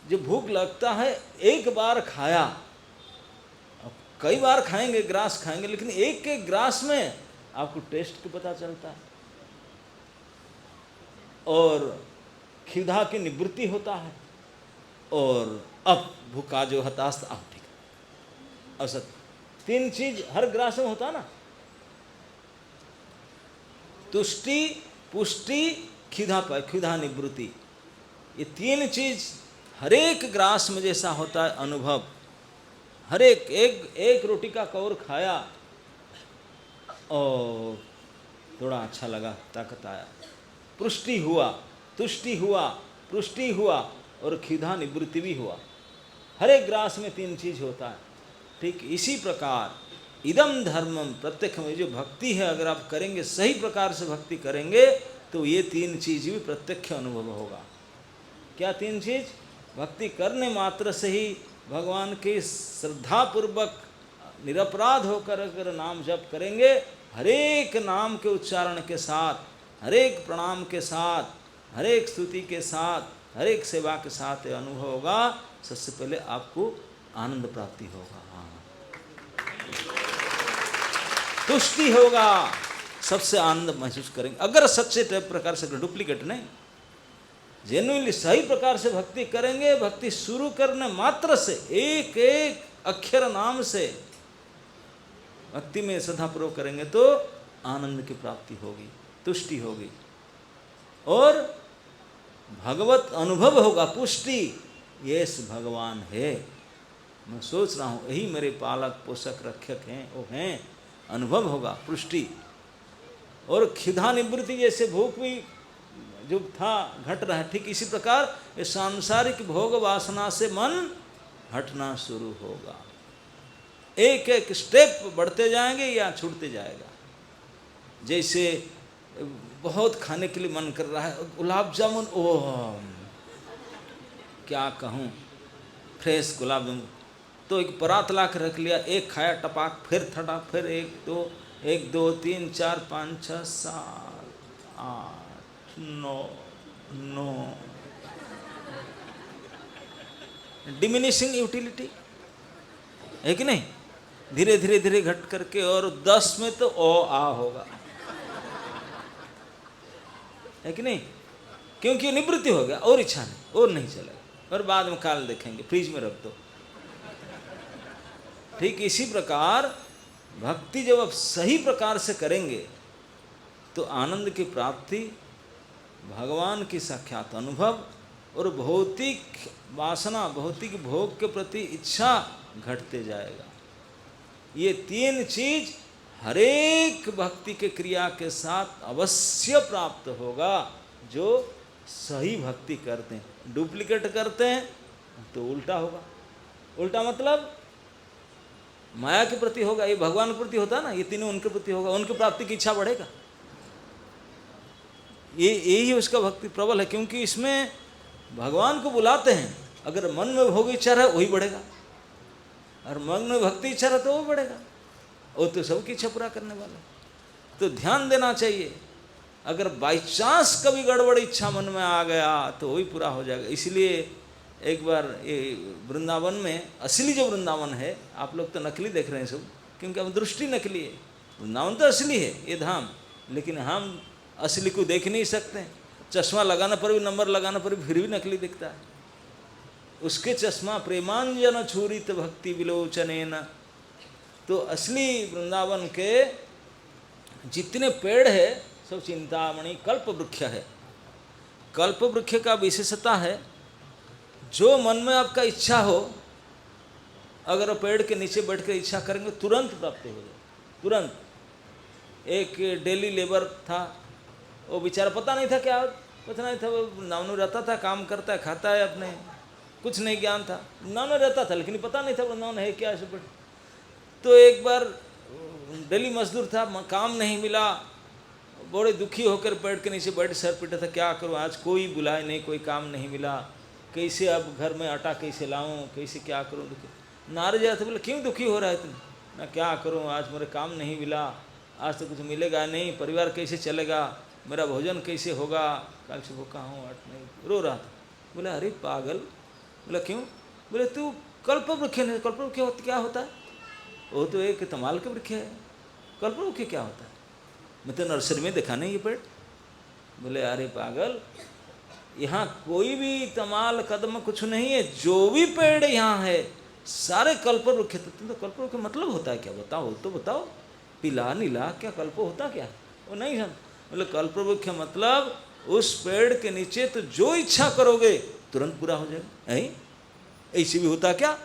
जो भूख लगता है, एक बार खाया, अब कई बार खाएंगे, ग्रास खाएंगे, लेकिन एक एक ग्रास में आपको टेस्ट को पता चलता है, और क्षुधा की निवृत्ति होता है, और अब भूखा जो हताश, अब ठीक है, औसत 3 चीज हर ग्रास में होता है ना। तुष्टि, पुष्टि, क्षुधा निवृत्ति, ये तीन चीज हर एक ग्रास में जैसा होता है अनुभव। हर एक रोटी का कौर खाया और थोड़ा अच्छा लगा, ताकत आया, पुष्टि हुआ, तुष्टि हुआ, पुष्टि हुआ और क्षुधा निवृत्ति भी हुआ। हर एक ग्रास में तीन चीज होता है। ठीक इसी प्रकार इदम धर्मम प्रत्यक्ष में जो भक्ति है, अगर आप करेंगे, सही प्रकार से भक्ति करेंगे तो ये तीन चीज भी प्रत्यक्ष अनुभव होगा। क्या तीन चीज? भक्ति करने मात्र से ही भगवान के श्रद्धापूर्वक निरपराध होकर अगर नाम जप करेंगे, हरेक नाम के उच्चारण के साथ, हरेक प्रणाम के साथ, हरेक स्तुति के साथ, हरेक सेवा के साथ ये अनुभव होगा। सबसे पहले आपको आनंद प्राप्ति होगा, तुष्टि होगा, सबसे आनंद महसूस करेंगे। अगर सच्चे प्रकार से, डुप्लीकेट नहीं, जेन्युइनली सही प्रकार से भक्ति करेंगे, भक्ति शुरू करने मात्र से एक एक अक्षर नाम से भक्ति में श्रद्धापूर्वक करेंगे तो आनंद की प्राप्ति होगी, तुष्टि होगी और भगवत अनुभव होगा, पुष्टि, ये भगवान है, मैं सोच रहा हूँ यही मेरे पालक पोषक रक्षक हैं, वो हैं, अनुभव होगा, पुष्टि। और क्षुधा निवृत्ति, जैसे भूख भी जो था घट रहा है, ठीक इसी प्रकार ये सांसारिक भोग वासना से मन हटना शुरू होगा। एक एक स्टेप बढ़ते जाएंगे या छूटते जाएगा। जैसे बहुत खाने के लिए मन कर रहा है, गुलाब जामुन, ओह क्या कहूँ, फ्रेश गुलाब जामुन, तो एक परात ला कर रख लिया, एक खाया टपाक, फिर थड़ा, फिर एक दो तीन चार पाँच छः सात आठ नौ, डिमिनिशिंग यूटिलिटी है कि नहीं? धीरे धीरे धीरे घट करके और 10 में तो ओ आ होगा, है कि नहीं? क्योंकि निवृत्ति हो गया और इच्छा नहीं, और नहीं चलेगा, और बाद में काल देखेंगे, फ्रिज में रख दो। ठीक इसी प्रकार भक्ति जब आप सही प्रकार से करेंगे तो आनंद की प्राप्ति, भगवान की साक्षात अनुभव और भौतिक वासना, भौतिक भोग के प्रति इच्छा घटते जाएगा। ये तीन चीज हरेक भक्ति के क्रिया के साथ अवश्य प्राप्त होगा। जो सही भक्ति करते हैं, डुप्लीकेट करते हैं तो उल्टा होगा। उल्टा मतलब माया के प्रति होगा, ये भगवान के प्रति होता है ना, ये तीनों उनके प्रति होगा, उनकी प्राप्ति की इच्छा बढ़ेगा। यही उसका भक्ति प्रबल है, क्योंकि इसमें भगवान को बुलाते हैं। अगर मन में भोग इच्छा रहे वही बढ़ेगा, और मन में भक्ति इच्छा रहे तो वो बढ़ेगा। वो तो सबकी इच्छा पूरा करने वाला। तो ध्यान देना चाहिए, अगर बाई चांस कभी गड़बड़ इच्छा मन में आ गया तो वही पूरा हो जाएगा। इसलिए एक बार ये वृंदावन में, असली जो वृंदावन है, आप लोग तो नकली देख रहे हैं सब, क्योंकि अब दृष्टि नकली है। वृंदावन तो असली है ये धाम, लेकिन हम असली को देख नहीं सकते। चश्मा लगाने पर भी, नंबर लगाने पर भी फिर भी नकली दिखता है। उसके चश्मा प्रेमांजन छूरित भक्ति विलोचनेन। तो असली वृंदावन के जितने पेड़ है सब चिंतामणि कल्प वृक्ष है। कल्प वृक्ष का विशेषता है, जो मन में आपका इच्छा हो, अगर पेड़ के नीचे बैठ कर इच्छा करेंगे तुरंत प्राप्त हो जाए, तुरंत। एक डेली लेबर था, वो बेचारा पता नहीं था क्या, पता नहीं था, वो वृंदावन में रहता था, काम करता है, खाता है, अपने कुछ नहीं ज्ञान था, वृंदावन में रहता था, लेकिन पता नहीं था वृंदावन है क्या। तो एक बार डेली मजदूर था, काम नहीं मिला, बड़े दुखी होकर पेड़ के नीचे बैठ सर पीटा था, क्या करूँ, आज कोई बुलाए नहीं, कोई काम नहीं मिला, कैसे अब घर में आटा कैसे लाऊं, कैसे क्या करूं। नारद जी थे, बोले क्यों दुखी हो रहा है तुम? मैं क्या करूं, आज मेरे काम नहीं मिला, आज तो कुछ मिलेगा नहीं, परिवार कैसे चलेगा, मेरा भोजन कैसे होगा, कल से भूखा हूँ, आठ नहीं, रो रहा था। बोले अरे पागल। बोला क्यों? बोले तू कल्प वृक्ष है। कल्प वृक्ष क्या होता है? वो तो एक तमाल के वृक्ष है, कल्प वृक्ष क्या होता है? मैं तो नर्सरी में देखा नहीं ये पेड़। बोले अरे पागल, यहाँ कोई भी तमाल कदम कुछ नहीं है, जो भी पेड़ यहाँ है सारे कल्प वृक्ष। तो कल्प वृक्ष मतलब होता है क्या? बताओ तो बताओ, पीला नीला क्या कल्प होता क्या? वो नहीं समझ। बोले कल्पवृक्ष मतलब उस पेड़ के नीचे तो जो इच्छा करोगे तुरंत पूरा हो जाएगा। ऐसे भी होता क्या?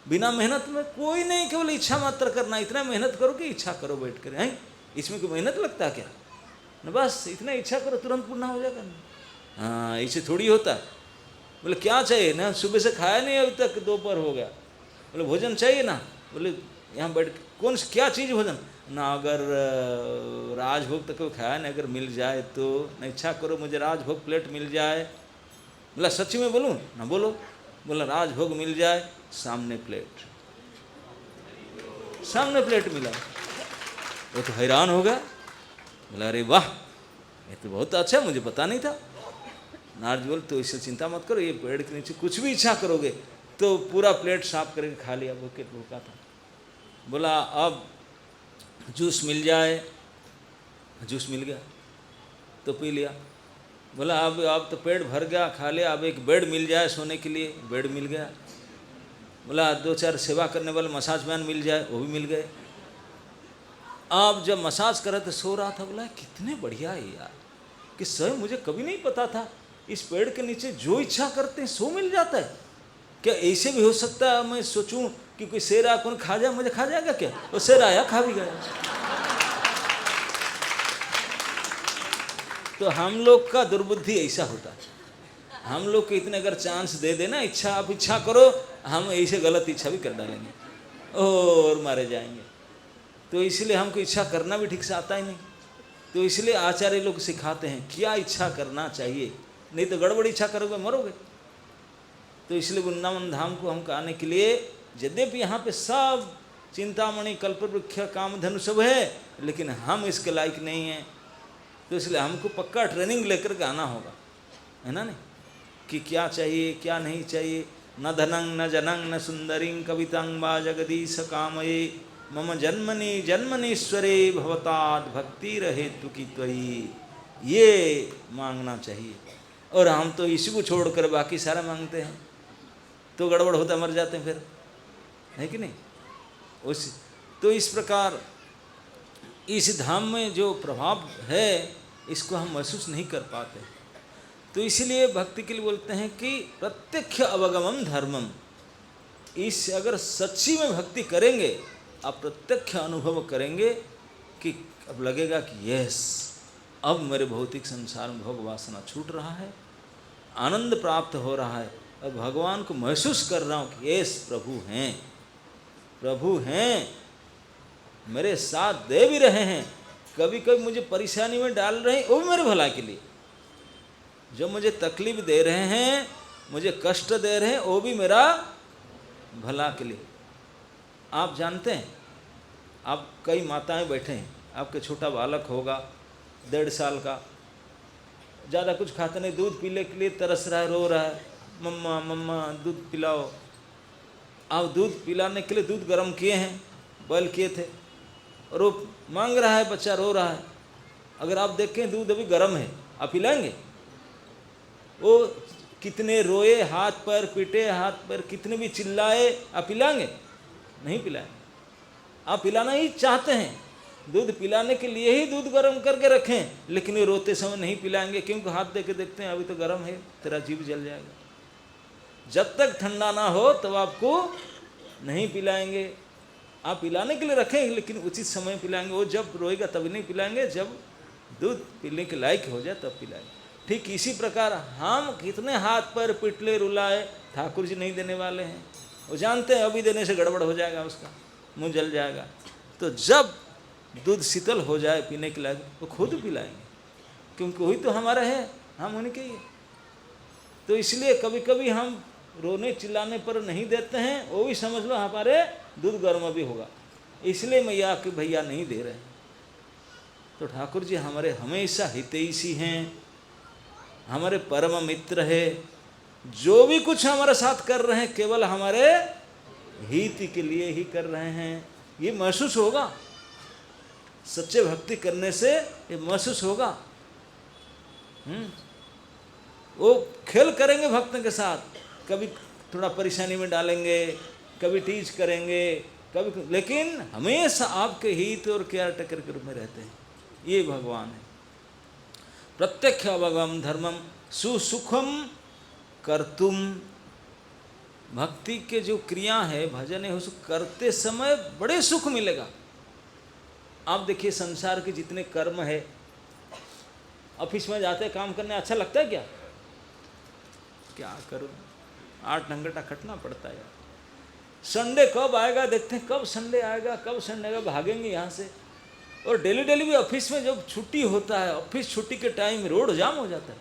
बिना मेहनत में कोई नहीं, केवल इच्छा मात्र करना। इतना मेहनत करो कि इच्छा करो बैठ कर, है इसमें कोई मेहनत लगता क्या? न बस इतना इच्छा करो तुरंत पूर्ण हो जाएगा। हाँ, ऐसे थोड़ी होता। बोले क्या चाहिए ना, सुबह से खाया नहीं अभी तक, दोपहर हो गया। बोले भोजन चाहिए ना, बोले यहाँ बैठ कौन क्या चीज़ भोजन ना, अगर राजभोग तक खाया नहीं, अगर मिल जाए तो ना, इच्छा करो मुझे राजभोग प्लेट मिल जाए। बोला सच्ची में बोलूँ ना? बोलो। बोला राजभोग मिल जाए, सामने प्लेट, सामने प्लेट मिला। वो तो हैरान हो गया। बोला अरे वाह, ये तो बहुत अच्छा, मुझे पता नहीं था। नारद बोल तो इससे चिंता मत करो, ये पेड़ के नीचे कुछ भी इच्छा करोगे तो पूरा प्लेट साफ करके खा लिया। भूखा था। बोला अब जूस मिल जाए, जूस मिल गया तो पी लिया। बोला अब तो पेट भर गया, खा लिया, अब एक बेड मिल जाए सोने के लिए, बेड मिल गया। बोला 2-4 सेवा करने वाले मसाज मैन मिल जाए, वो भी मिल गए। अब जब मसाज कर रहे थे सो रहा था। बोला कितने बढ़िया है यार, कि स्वयं मुझे कभी नहीं पता था इस पेड़ के नीचे जो इच्छा करते हैं सो मिल जाता है। क्या ऐसे भी हो सकता है? मैं सोचूं कि कोई शेर आया कौन खा जाए, मुझे खा जाएगा क्या? वो शेर आया खा भी गया। तो हम लोग का दुर्बुद्धि ऐसा होता है। हम लोग को इतने अगर चांस दे देना, इच्छा आप इच्छा करो, हम ऐसे गलत इच्छा भी कर डालेंगे और मारे जाएंगे। तो इसलिए हमको इच्छा करना भी ठीक से आता ही नहीं। तो इसलिए आचार्य लोग सिखाते हैं क्या इच्छा करना चाहिए, नहीं तो गड़बड़ इच्छा करोगे मरोगे। तो इसलिए वृंदावन धाम को हमको आने के लिए, यद्यपि यहाँ पे सब चिंतामणि कल्पवृक्ष कामधनु सब है, लेकिन हम इसके लायक नहीं हैं। तो इसलिए हमको पक्का ट्रेनिंग लेकर के आना होगा, है ना, नहीं कि क्या चाहिए क्या नहीं चाहिए। न धनं न जनं न सुंदरीं कवितां वा जगदीश कामये, मम जन्मनि जन्मनीश्वरे भवताद भक्ति हेतु की त्वयि, ये मांगना चाहिए। और हम तो इसी को छोड़कर बाकी सारा मांगते हैं, तो गड़बड़ होता मर जाते हैं फिर, है कि नहीं? तो इस प्रकार इस धाम में जो प्रभाव है इसको हम महसूस नहीं कर पाते। तो इसलिए भक्ति के लिए बोलते हैं कि प्रत्यक्ष अवगमम धर्मम। इस अगर सच्ची में भक्ति करेंगे, आप प्रत्यक्ष अनुभव करेंगे कि अब लगेगा कि यस, अब मेरे भौतिक संसार में भोग वासना छूट रहा है, आनंद प्राप्त हो रहा है, और भगवान को महसूस कर रहा हूँ कि यस प्रभु हैं, प्रभु हैं, मेरे साथ दे भी रहे हैं। कभी कभी मुझे परेशानी में डाल रहे हैं, वो भी मेरे भला के लिए। जो मुझे तकलीफ दे रहे हैं, मुझे कष्ट दे रहे हैं, वो भी मेरा भला के लिए। आप जानते हैं, आप कई माताएं बैठे हैं, आपके छोटा बालक होगा 1.5 साल का, ज़्यादा कुछ खाता नहीं, दूध पीने के लिए तरस रहा है, रो रहा है, मम्मा मम्मा दूध पिलाओ। आप दूध पिलाने के लिए दूध गर्म किए हैं, बॉयल किए थे, और वो मांग रहा है, बच्चा रो रहा है। अगर आप देखें दूध अभी गर्म है, आप पिलाएंगे? वो कितने रोए, हाथ पैर पीटे, हाथ पैर कितने भी चिल्लाए, आप पिलाएंगे? नहीं पिलाएंगे। आप पिलाना ही चाहते हैं, दूध पिलाने के लिए ही दूध गर्म करके रखें, लेकिन ये रोते समय नहीं पिलाएंगे, क्योंकि हाथ दे के देखते हैं अभी तो गर्म है, तेरा जीव जल जाएगा। जब तक ठंडा ना हो तब आपको नहीं पिलाएंगे। आप पिलाने के लिए रखें, लेकिन उचित समय पिलाएंगे। वो जब रोएगा तभी नहीं पिलाएंगे, जब दूध पीने के लायक हो जाए तब पिलाएंगे। ठीक इसी प्रकार हम कितने हाथ पैर पिटले रुलाए, ठाकुर जी नहीं देने वाले हैं। वो जानते हैं अभी देने से गड़बड़ हो जाएगा, उसका मुंह जल जाएगा। तो जब दूध शीतल हो जाए पीने के लायक, वो खुद पिलाएंगे, क्योंकि वही तो हमारा है, हम उनके ही। तो इसलिए कभी कभी हम रोने चिल्लाने पर नहीं देते हैं, वो भी समझ लो हमारे दूध गर्म भी होगा, इसलिए मैया कि भैया नहीं दे रहे। तो ठाकुर जी हमारे हमेशा हितैषी हैं, हमारे परम मित्र है। जो भी कुछ हमारे साथ कर रहे हैं केवल हमारे हित के लिए ही कर रहे हैं, ये महसूस होगा। सच्चे भक्ति करने से ये महसूस होगा। वो खेल करेंगे भक्तों के साथ, कभी थोड़ा परेशानी में डालेंगे, कभी टीच करेंगे, कभी, लेकिन हमेशा आपके हित और केयर टेकर के रूप में रहते हैं। ये भगवान है। प्रत्यक्ष भगवम धर्मम सुसुखम कर्तुम, भक्ति के जो क्रिया है, भजन है, उसको करते समय बड़े सुख मिलेगा। आप देखिए संसार के जितने कर्म है, ऑफिस में जाते काम करने अच्छा लगता है क्या? क्या करूं, 8 घंटा खटना पड़ता है यार। संडे कब आएगा देखते हैं, कब संडे आएगा, कब संडे आएगा, भागेंगे यहाँ से। और डेली डेली भी ऑफिस में जब छुट्टी होता है, ऑफिस छुट्टी के टाइम रोड जाम हो जाता है,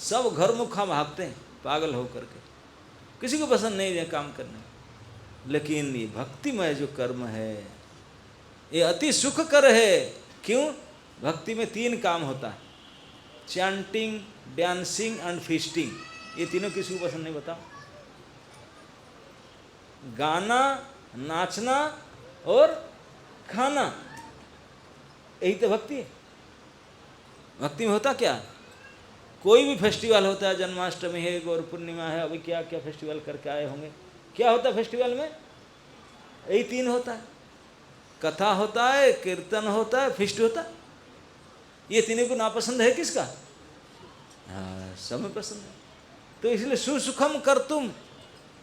सब घर मुखा भागते हैं पागल हो करके, किसी को पसंद नहीं है काम करने। लेकिन ये भक्तिमय जो कर्म है ये अति सुखकर है। क्यों? भक्ति में 3 काम होता है, चैंटिंग, डांसिंग एंड फीस्टिंग। ये तीनों किसी को पसंद नहीं बताओ? गाना, नाचना और खाना, यही तो भक्ति है। भक्ति में होता क्या? कोई भी फेस्टिवल होता है, जन्माष्टमी है, गौर पूर्णिमा है, अभी क्या क्या फेस्टिवल करके आए होंगे। क्या होता है फेस्टिवल में? यही 3 होता है, कथा होता है, कीर्तन होता है, फिस्ट होता है। ये तीनों को नापसंद है किसका? हाँ, सब में पसंद है। तो इसलिए सुसुखम कर्तुम,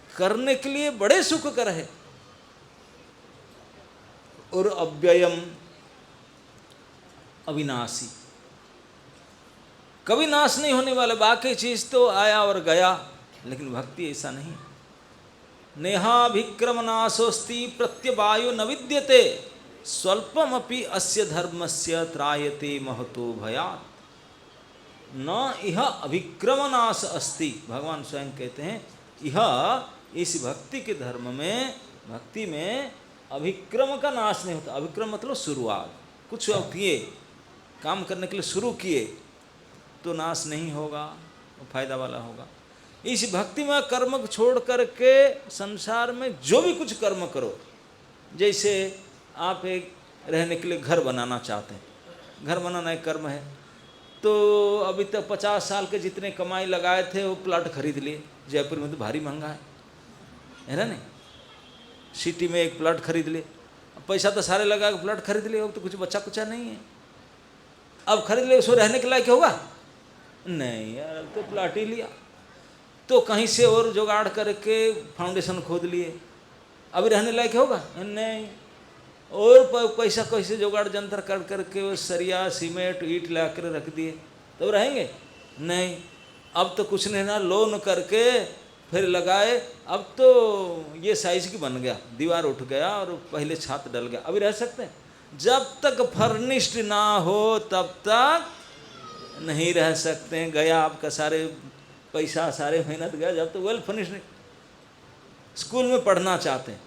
करने के लिए बड़े सुख कर है। और अव्ययम, अविनाशी, कभी नाश नहीं होने वाला। बाकी चीज तो आया और गया, लेकिन भक्ति ऐसा नहीं। नेहाभिक्रम नाशोस्ति प्रत्यवायो न विद्यते, स्वल्पमपि अस्य धर्मस्य त्रायते महतो भयात्। न इह अभिक्रम नाश अस्ति, भगवान स्वयं कहते हैं यह, इस भक्ति के धर्म में, भक्ति में अभिक्रम का नाश नहीं होता। अभिक्रम मतलब शुरुआत, कुछ किए, काम करने के लिए शुरू किए तो नाश नहीं होगा, वो फायदा वाला होगा। इस भक्ति में कर्म को छोड़ करके संसार में जो भी कुछ कर्म करो, जैसे आप एक रहने के लिए घर बनाना चाहते हैं, घर बनाना एक कर्म है, तो अभी तक 50 साल के जितने कमाई लगाए थे वो प्लाट खरीद लिए। जयपुर में तो भारी महंगा है ना? नहीं, सिटी में एक प्लाट खरीद लिए, पैसा तो सारे लगा के प्लाट खरीद लिए, तो कुछ बचा कुचा नहीं है। अब खरीद ले, उसको रहने के लायक होगा? नहीं यार, अब तो प्लाट ही लिया। तो कहीं से और जुगाड़ करके फाउंडेशन खोद लिए, अभी रहने लायक होगा? नहीं। और पैसा कैसे जुगाड़ जंतर कर करके वो सरिया, सीमेंट, ईंट ला कर रख दिए, तो रहेंगे? नहीं। अब तो कुछ नहीं ना, लोन करके फिर लगाए, अब तो ये साइज की बन गया, दीवार उठ गया और पहले छत डल गया, अभी रह सकते हैं? जब तक फर्निश्ड ना हो तब तक नहीं रह सकते हैं। गया आपका सारे पैसा, सारे मेहनत गया, जब तो वेल फर्निश्ड नहीं। स्कूल में पढ़ना चाहते हैं,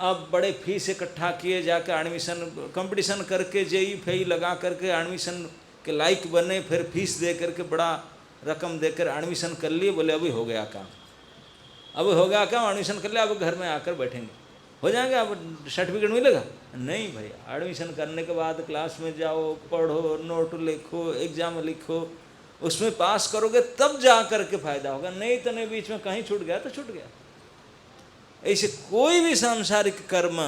अब बड़े फीस इकट्ठा किए, जाकर एडमिशन कंपटीशन करके जेई फेई लगा करके एडमिशन के लायक बने, फिर फीस दे करके बड़ा रकम देकर एडमिशन कर लिए, बोले अभी हो गया काम, अब हो गया काम, एडमिशन कर लिया, अब घर में आकर बैठेंगे, हो जाएंगे, अब सर्टिफिकेट मिलेगा? नहीं भैया, एडमिशन करने के बाद क्लास में जाओ, पढ़ो, नोट लिखो, एग्जाम लिखो, उसमें पास करोगे तब जा करके फायदा होगा, नहीं तो नहीं, बीच में कहीं छूट गया तो छूट गया। ऐसे कोई भी सांसारिक कर्म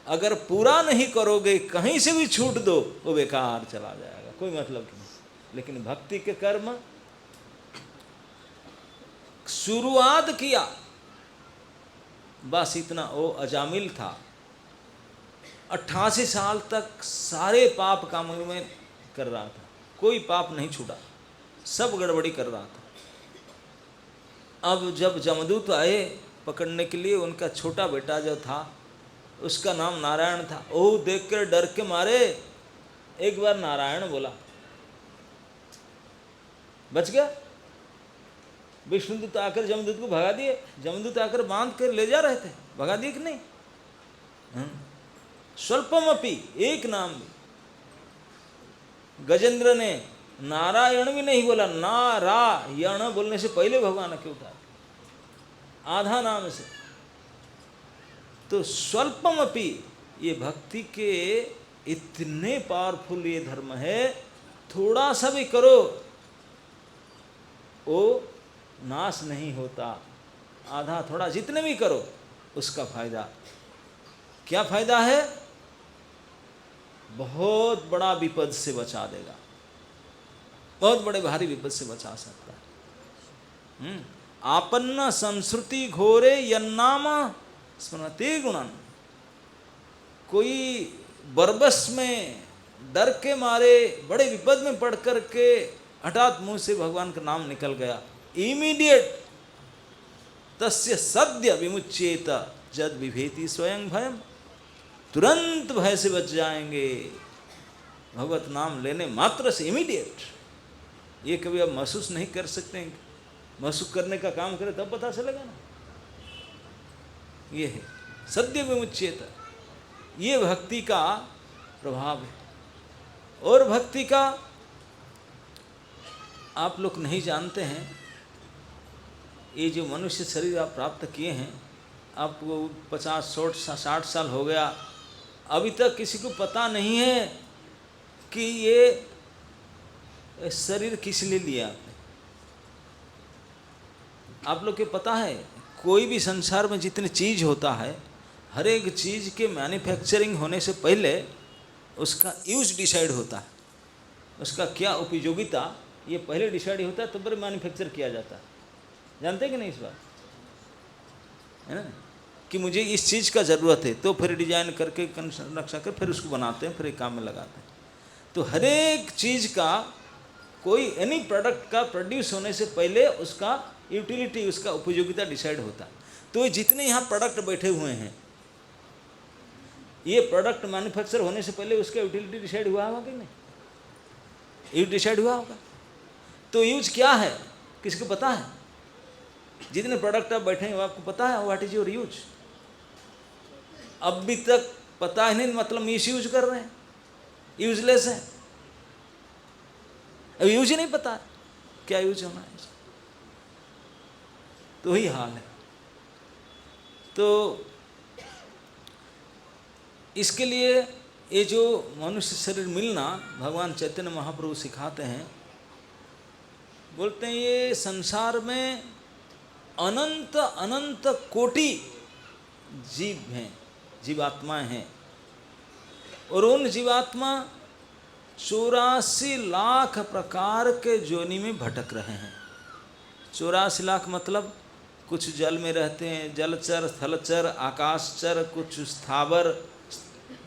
अगर पूरा नहीं करोगे, कहीं से भी छूट दो, वो बेकार चला जाएगा, कोई मतलब नहीं। लेकिन भक्ति के कर्म शुरुआत किया, बस इतना, वो अजामिल था, 88 साल तक सारे पाप काम में कर रहा था, कोई पाप नहीं छूटा, सब गड़बड़ी कर रहा था। अब जब जमदूत आए पकड़ने के लिए, उनका छोटा बेटा जो था उसका नाम नारायण था, वो देख कर डर के मारे एक बार नारायण बोला, बच गया। विष्णुदूत आकर जमदूत को भगा दिए, जमदूत आकर बांध कर ले जा रहे थे, भगा दिए कि नहीं? स्वल्पमपि, एक नाम भी। गजेंद्र ने नारायण भी नहीं बोला, नारायण बोलने से पहले भगवान के उठा, आधा नाम से। तो स्वल्पमपि, ये भक्ति के इतने पावरफुल ये धर्म है, थोड़ा सा भी करो वो नाश नहीं होता, आधा थोड़ा जितने भी करो उसका फायदा। क्या फायदा है? बहुत बड़ा विपद से बचा देगा, बहुत बड़े भारी विपद से बचा सकता है। आपन्न संस्कृति घोरे यन्नाम स्मरते गुणन। कोई बरबस में डर के मारे बड़े विपद में पड़ कर के हठात मुंह से भगवान का नाम निकल गया, इमीडिएट तस्य सद्य विमुच्येत जद विभेति स्वयं भयम। तुरंत भय से बच जाएंगे भगवत नाम लेने मात्र से, इमीडिएट। ये कभी आप महसूस नहीं कर सकते हैं, महसूस करने का काम करें तब पता चलेगा ना। ये है सद्य विमुच्येत, ये भक्ति का प्रभाव है। और भक्ति का आप लोग नहीं जानते हैं, ये जो मनुष्य शरीर आप प्राप्त किए हैं, आपको 50-60 साल हो गया, अभी तक किसी को पता नहीं है कि ये शरीर किस लिए लिया आपने। आप लोग को पता है, कोई भी संसार में जितनी चीज़ होता है, हर एक चीज़ के मैन्युफैक्चरिंग होने से पहले उसका यूज डिसाइड होता है, उसका क्या उपयोगिता, ये पहले डिसाइड होता है, तब फिर मैन्युफैक्चर किया जाता है। जानते हैं कि नहीं इस बात, है ना, कि मुझे इस चीज़ का ज़रूरत है, तो फिर डिजाइन करके नक्शा कर फिर उसको बनाते हैं, फिर एक काम में लगाते हैं। तो हर एक चीज़ का कोई एनी प्रोडक्ट का प्रोड्यूस होने से पहले उसका यूटिलिटी, उसका उपयोगिता डिसाइड होता है। तो जितने यहाँ प्रोडक्ट बैठे हुए हैं, ये प्रोडक्ट मैन्युफैक्चर होने से पहले उसका यूटिलिटी डिसाइड हुआ होगा कि नहीं? यूज डिसाइड हुआ होगा। तो यूज क्या है किसको पता है? जितने प्रोडक्ट आप बैठे हैं वो आपको पता है व्हाट इज योर यूज? अभी तक पता ही नहीं, मतलब मिस यूज कर रहे हैं, यूजलेस है। अब यूज ही नहीं पता है क्या यूज होना है, तो ही हाल है। तो इसके लिए ये जो मनुष्य शरीर मिलना, भगवान चैतन्य महाप्रभु सिखाते हैं, बोलते हैं ये संसार में अनंत अनंत कोटि जीव हैं, जीवात्माएं हैं, और उन जीवात्मा 84 लाख प्रकार के योनि में भटक रहे हैं। 84 लाख मतलब कुछ जल में रहते हैं, जलचर, स्थलचर, आकाशचर, कुछ स्थावर।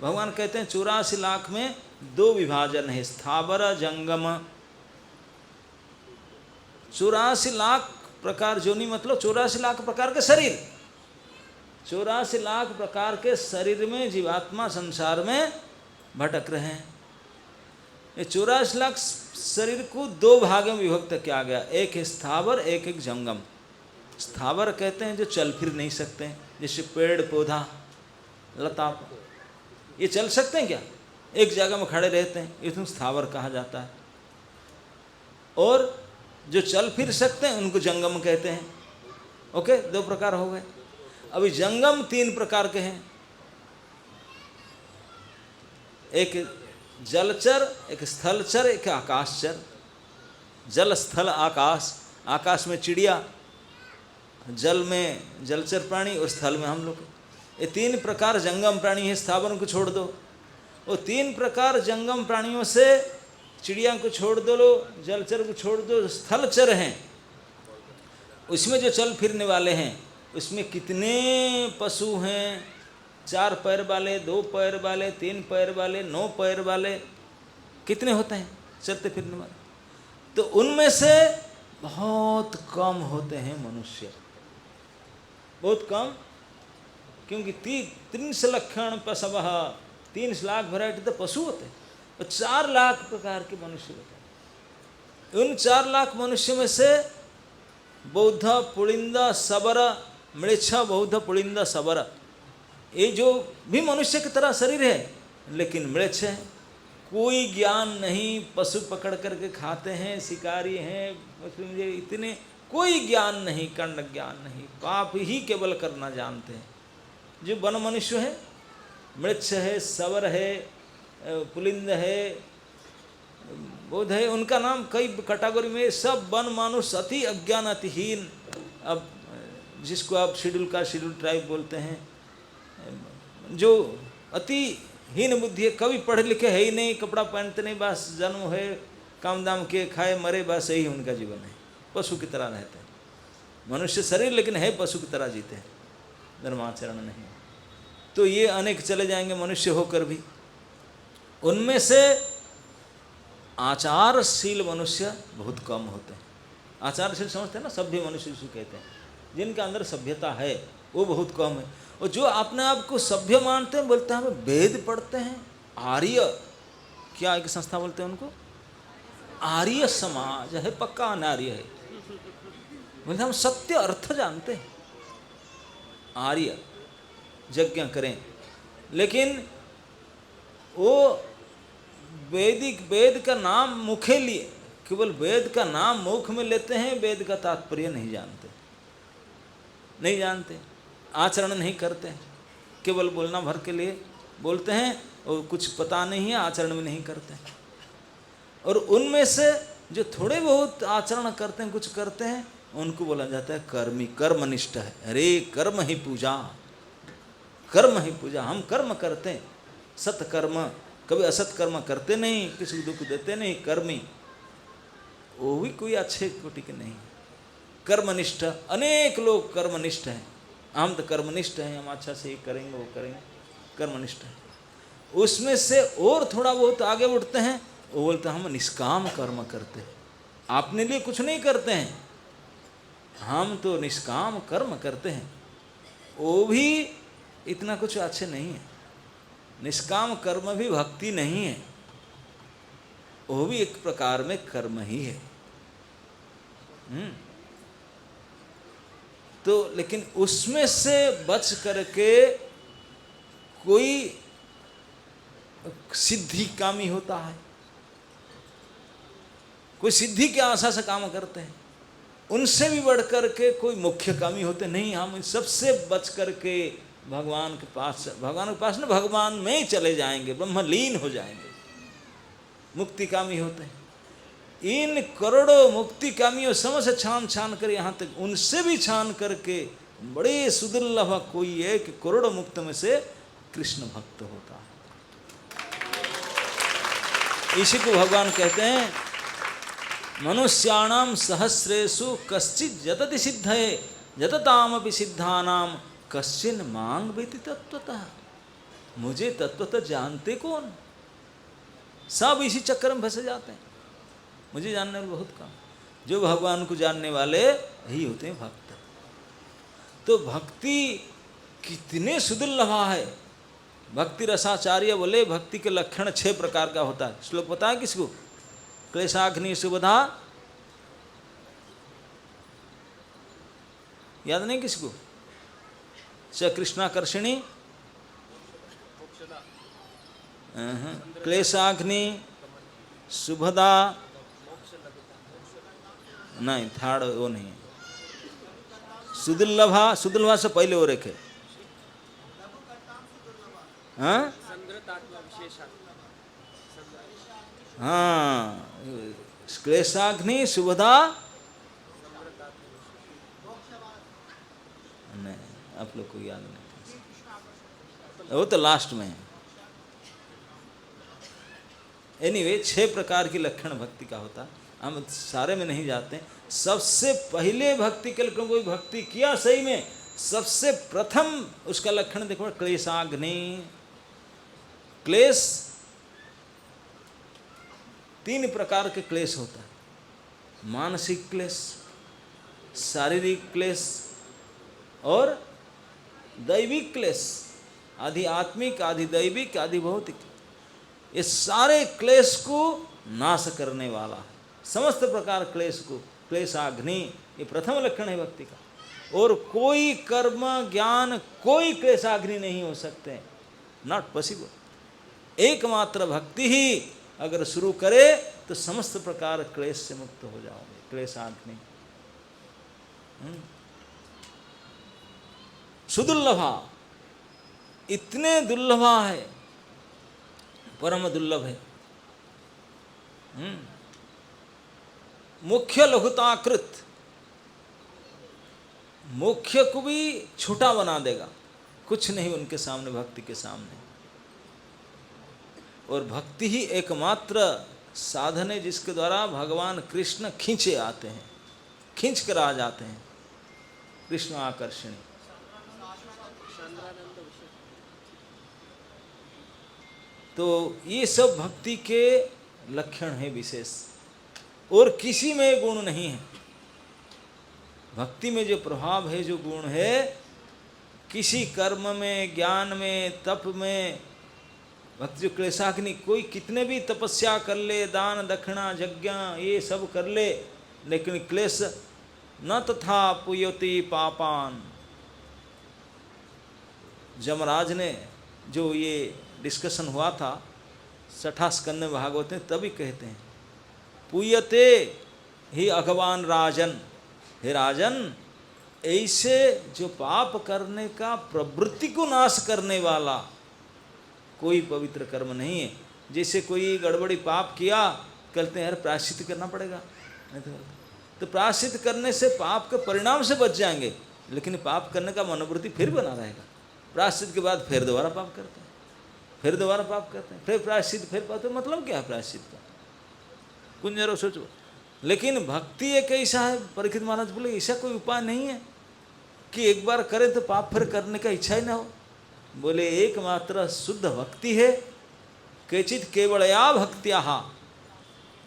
भगवान कहते हैं 84 लाख में 2 विभाजन है, स्थावर जंगम। 84 लाख प्रकार योनि मतलब 84 लाख प्रकार के शरीर, 84 लाख प्रकार के शरीर में जीवात्मा संसार में भटक रहे हैं। ये 84 लाख शरीर को 2 भागों में विभक्त किया गया, एक है स्थावर, एक है जंगम। स्थावर कहते हैं जो चल फिर नहीं सकते हैं, जैसे पेड़ पौधा लता, ये चल सकते हैं क्या? एक जगह में खड़े रहते हैं, इसको स्थावर कहा जाता है। और जो चल फिर सकते हैं उनको जंगम कहते हैं। ओके, 2 प्रकार हो गए। अभी जंगम 3 प्रकार के हैं, एक जलचर, एक स्थलचर, एक आकाशचर। जल, स्थल, आकाश। आकाश में चिड़िया, जल में जलचर प्राणी और स्थल में हम लोग। ये 3 प्रकार जंगम प्राणी है। स्थावर को छोड़ दो, वो 3 प्रकार जंगम प्राणियों से चिड़िया को छोड़ दो, लो जलचर को छोड़ दो, स्थलचर हैं उसमें जो चल फिरने वाले हैं, उसमें कितने पशु हैं? 4 पैर वाले, 2 पैर वाले, 3 पैर वाले, 9 पैर वाले, कितने होते हैं चलते फिरने वाले? तो उनमें से बहुत कम होते हैं मनुष्य, बहुत कम, क्योंकि 30 लक्षण पशवः, 30 लाख वैरायटी तो पशु होते हैं, और 4 लाख प्रकार के मनुष्य होते हैं। उन 4 लाख मनुष्य में से बौद्ध, पुलिंद, सबर, मृच्छ, बौद्ध, पुलिंद, सबर, ये जो भी मनुष्य की तरह शरीर है, लेकिन मृच्छ है, कोई ज्ञान नहीं, पशु पकड़ करके खाते हैं, शिकारी हैं, उसमें इतने कोई ज्ञान नहीं, कर्ण ज्ञान नहीं, पाप ही केवल करना जानते हैं। जो वन मनुष्य है, मृच्छ है, सवर है, पुलिंद है, बौद्ध है, उनका नाम कई कैटेगरी में, सब वन मानुष अति अज्ञान, अतिहीन। अब जिसको आप शेड्यूल कास्ट, शेड्यूल ट्राइब बोलते हैं, जो अति हीन बुद्धि है, कभी पढ़े लिखे है ही नहीं, कपड़ा पहनते नहीं, बस जन्म है, काम दाम किए, खाए मरे, बस यही उनका जीवन है। पशु की तरह रहते हैं, मनुष्य शरीर लेकिन है पशु की तरह जीते हैं, धर्माचरण नहीं। तो ये अनेक चले जाएंगे मनुष्य होकर भी। उनमें से आचारशील मनुष्य बहुत कम होते हैं। आचारशील समझते हैं ना, सभ्य मनुष्य जिसे कहते हैं, जिनके अंदर सभ्यता है वो बहुत कम है। और जो अपने आप को सभ्य मानते हैं, बोलते हैं हमें वेद पढ़ते हैं, आर्य, क्या एक संस्था बोलते हैं उनको, आर्य समाज है, पक्का अनार्य है, बोलते हम सत्य अर्थ जानते हैं, आर्य यज्ञ करें। लेकिन वो वैदिक वेद का नाम मुखे लिए, केवल वेद का नाम मुख में लेते हैं, वेद का तात्पर्य नहीं जानते, नहीं जानते, आचरण नहीं करते, केवल बोलना भर के लिए बोलते हैं और कुछ पता नहीं है, आचरण भी नहीं करते। और उनमें से जो थोड़े बहुत आचरण करते हैं, कुछ करते हैं, उनको बोला जाता है कर्मी, कर्मनिष्ठ है। अरे कर्म ही पूजा, कर्म ही पूजा, हम कर्म करते हैं, सत्कर्म, कभी असत कर्म करते नहीं, किसी को दुख देते नहीं, कर्मी, वो भी कोई अच्छे कोटि के नहीं। कर्मनिष्ठ, अनेक लोग कर्मनिष्ठ हैं, हम तो कर्मनिष्ठ हैं, हम अच्छा से ये करेंगे वो करेंगे, कर्मनिष्ठ है। उसमें से और थोड़ा बहुत आगे उठते हैं, वो बोलते हैं हम निष्काम कर्म करते हैं, अपने लिए कुछ नहीं करते हैं, हम तो निष्काम कर्म करते हैं। वो भी इतना कुछ अच्छे नहीं है, निष्काम कर्म भी भक्ति नहीं है, वो भी एक प्रकार में कर्म ही है। तो लेकिन उसमें से बच करके कोई सिद्धि कामी होता है, कोई सिद्धि की आशा से काम करते हैं, उनसे भी बढ़ करके कोई मुख्य कामी होते नहीं, हम इन सबसे बच करके भगवान के पास न भगवान में ही चले जाएंगे, ब्रह्मलीन हो जाएंगे, मुक्ति कामी होते हैं। इन करोड़ों मुक्ति कामियों समझ छान छान कर यहाँ तक, उनसे भी छान करके बड़े सुदुर्लभ कोई है कि करोड़ों मुक्त में से कृष्ण भक्त होता है। इसी को भगवान कहते हैं मनुष्याणाम सहस्रेषु कश्चित् यतति सिद्धये यततामपि सिद्धानाम कश्चिन मांग वेति तत्वतः। मुझे तत्वतः जानते कौन, सब इसी चक्कर में फंसे जाते हैं, मुझे जानने में बहुत कम। जो भगवान को जानने वाले यही होते हैं भक्त। तो भक्ति कितने सुदुर्लभा है। भक्ति रसाचार्य बोले भक्ति के लक्षण 6 प्रकार का होता है। श्लोक पता है किसको? क्लेशाग्नि सुबधा, याद नहीं किसको? च कृष्णाकर्षिणी, क्लेशाग्नि सुभदा, नहीं थर्ड वो नहीं है। सुदुर्लभा, सुदुर्लभा से पहले वो रखे। हाँ हाँ, क्लेशाग्नि सुभदा, नहीं आप लोग को याद नहीं, वो तो लास्ट में है। एनीवे 6 प्रकार की लक्षण भक्ति का होता, हम सारे में नहीं जाते। सबसे पहले भक्ति के लक्षण, कोई भक्ति किया सही में, सबसे प्रथम उसका लक्षण देखो क्लेशाग्नि। क्लेश 3 प्रकार के क्लेश होता है, मानसिक क्लेश, शारीरिक क्लेश और दैविक क्लेश, आदि आत्मिक, आदि दैविक, आदि भौतिक। ये सारे क्लेश को नाश करने वाला है, समस्त प्रकार क्लेश को, क्लेशाग्नि, ये प्रथम लक्षण है भक्ति का। और कोई कर्म ज्ञान, कोई क्लेशाग्नि नहीं हो सकते, नॉट पॉसिबल। एकमात्र भक्ति ही अगर शुरू करे तो समस्त प्रकार क्लेश से मुक्त हो जाओगे। क्लेशाग्नि सुदुर्लभा, इतने दुर्लभा है, परम दुर्लभ है। मुख्य लघुताकृत, मुख्य को भी छोटा बना देगा, कुछ नहीं उनके सामने, भक्ति के सामने। और भक्ति ही एकमात्र साधन है जिसके द्वारा भगवान कृष्ण खींचे आते हैं, खींच कर आ जाते हैं। कृष्ण आकर्षणी। तो ये सब भक्ति के लक्षण है विशेष, और किसी में गुण नहीं है। भक्ति में जो प्रभाव है, जो गुण है, किसी कर्म में, ज्ञान में, तप में, भक्ति जो क्लेशाग्नि, कोई कितने भी तपस्या कर ले, दान दक्षिणा यज्ञ ये सब कर ले, लेकिन क्लेश न तथा पुयति पापान। जमराज ने जो ये डिस्कशन हुआ था 6ठा स्कंद में भागवत में, तभी कहते हैं पुयते ही अगवान राजन, हे राजन, ऐसे जो पाप करने का प्रवृत्ति को नाश करने वाला कोई पवित्र कर्म नहीं है। जैसे कोई गड़बड़ी पाप किया, कहते हैं यार प्रायश्चित करना पड़ेगा, नहीं तो प्रायश्चित करने से पाप के परिणाम से बच जाएंगे, लेकिन पाप करने का मनोवृत्ति फिर बना रहेगा। प्रायश्चित के बाद फिर दोबारा पाप करते हैं, फिर दोबारा पाप करते हैं, फिर प्रायश्चित, फिर पाप। तो मतलब क्या है प्रायश्चित का? कुछ जरा सोचो। लेकिन भक्ति एक ऐसा है, परीक्षित महाराज बोले ऐसा कोई उपाय नहीं है कि एक बार करें तो पाप फिर करने का इच्छा ही ना हो। बोले एकमात्र शुद्ध भक्ति है। केचित केवलया भक्त्याः,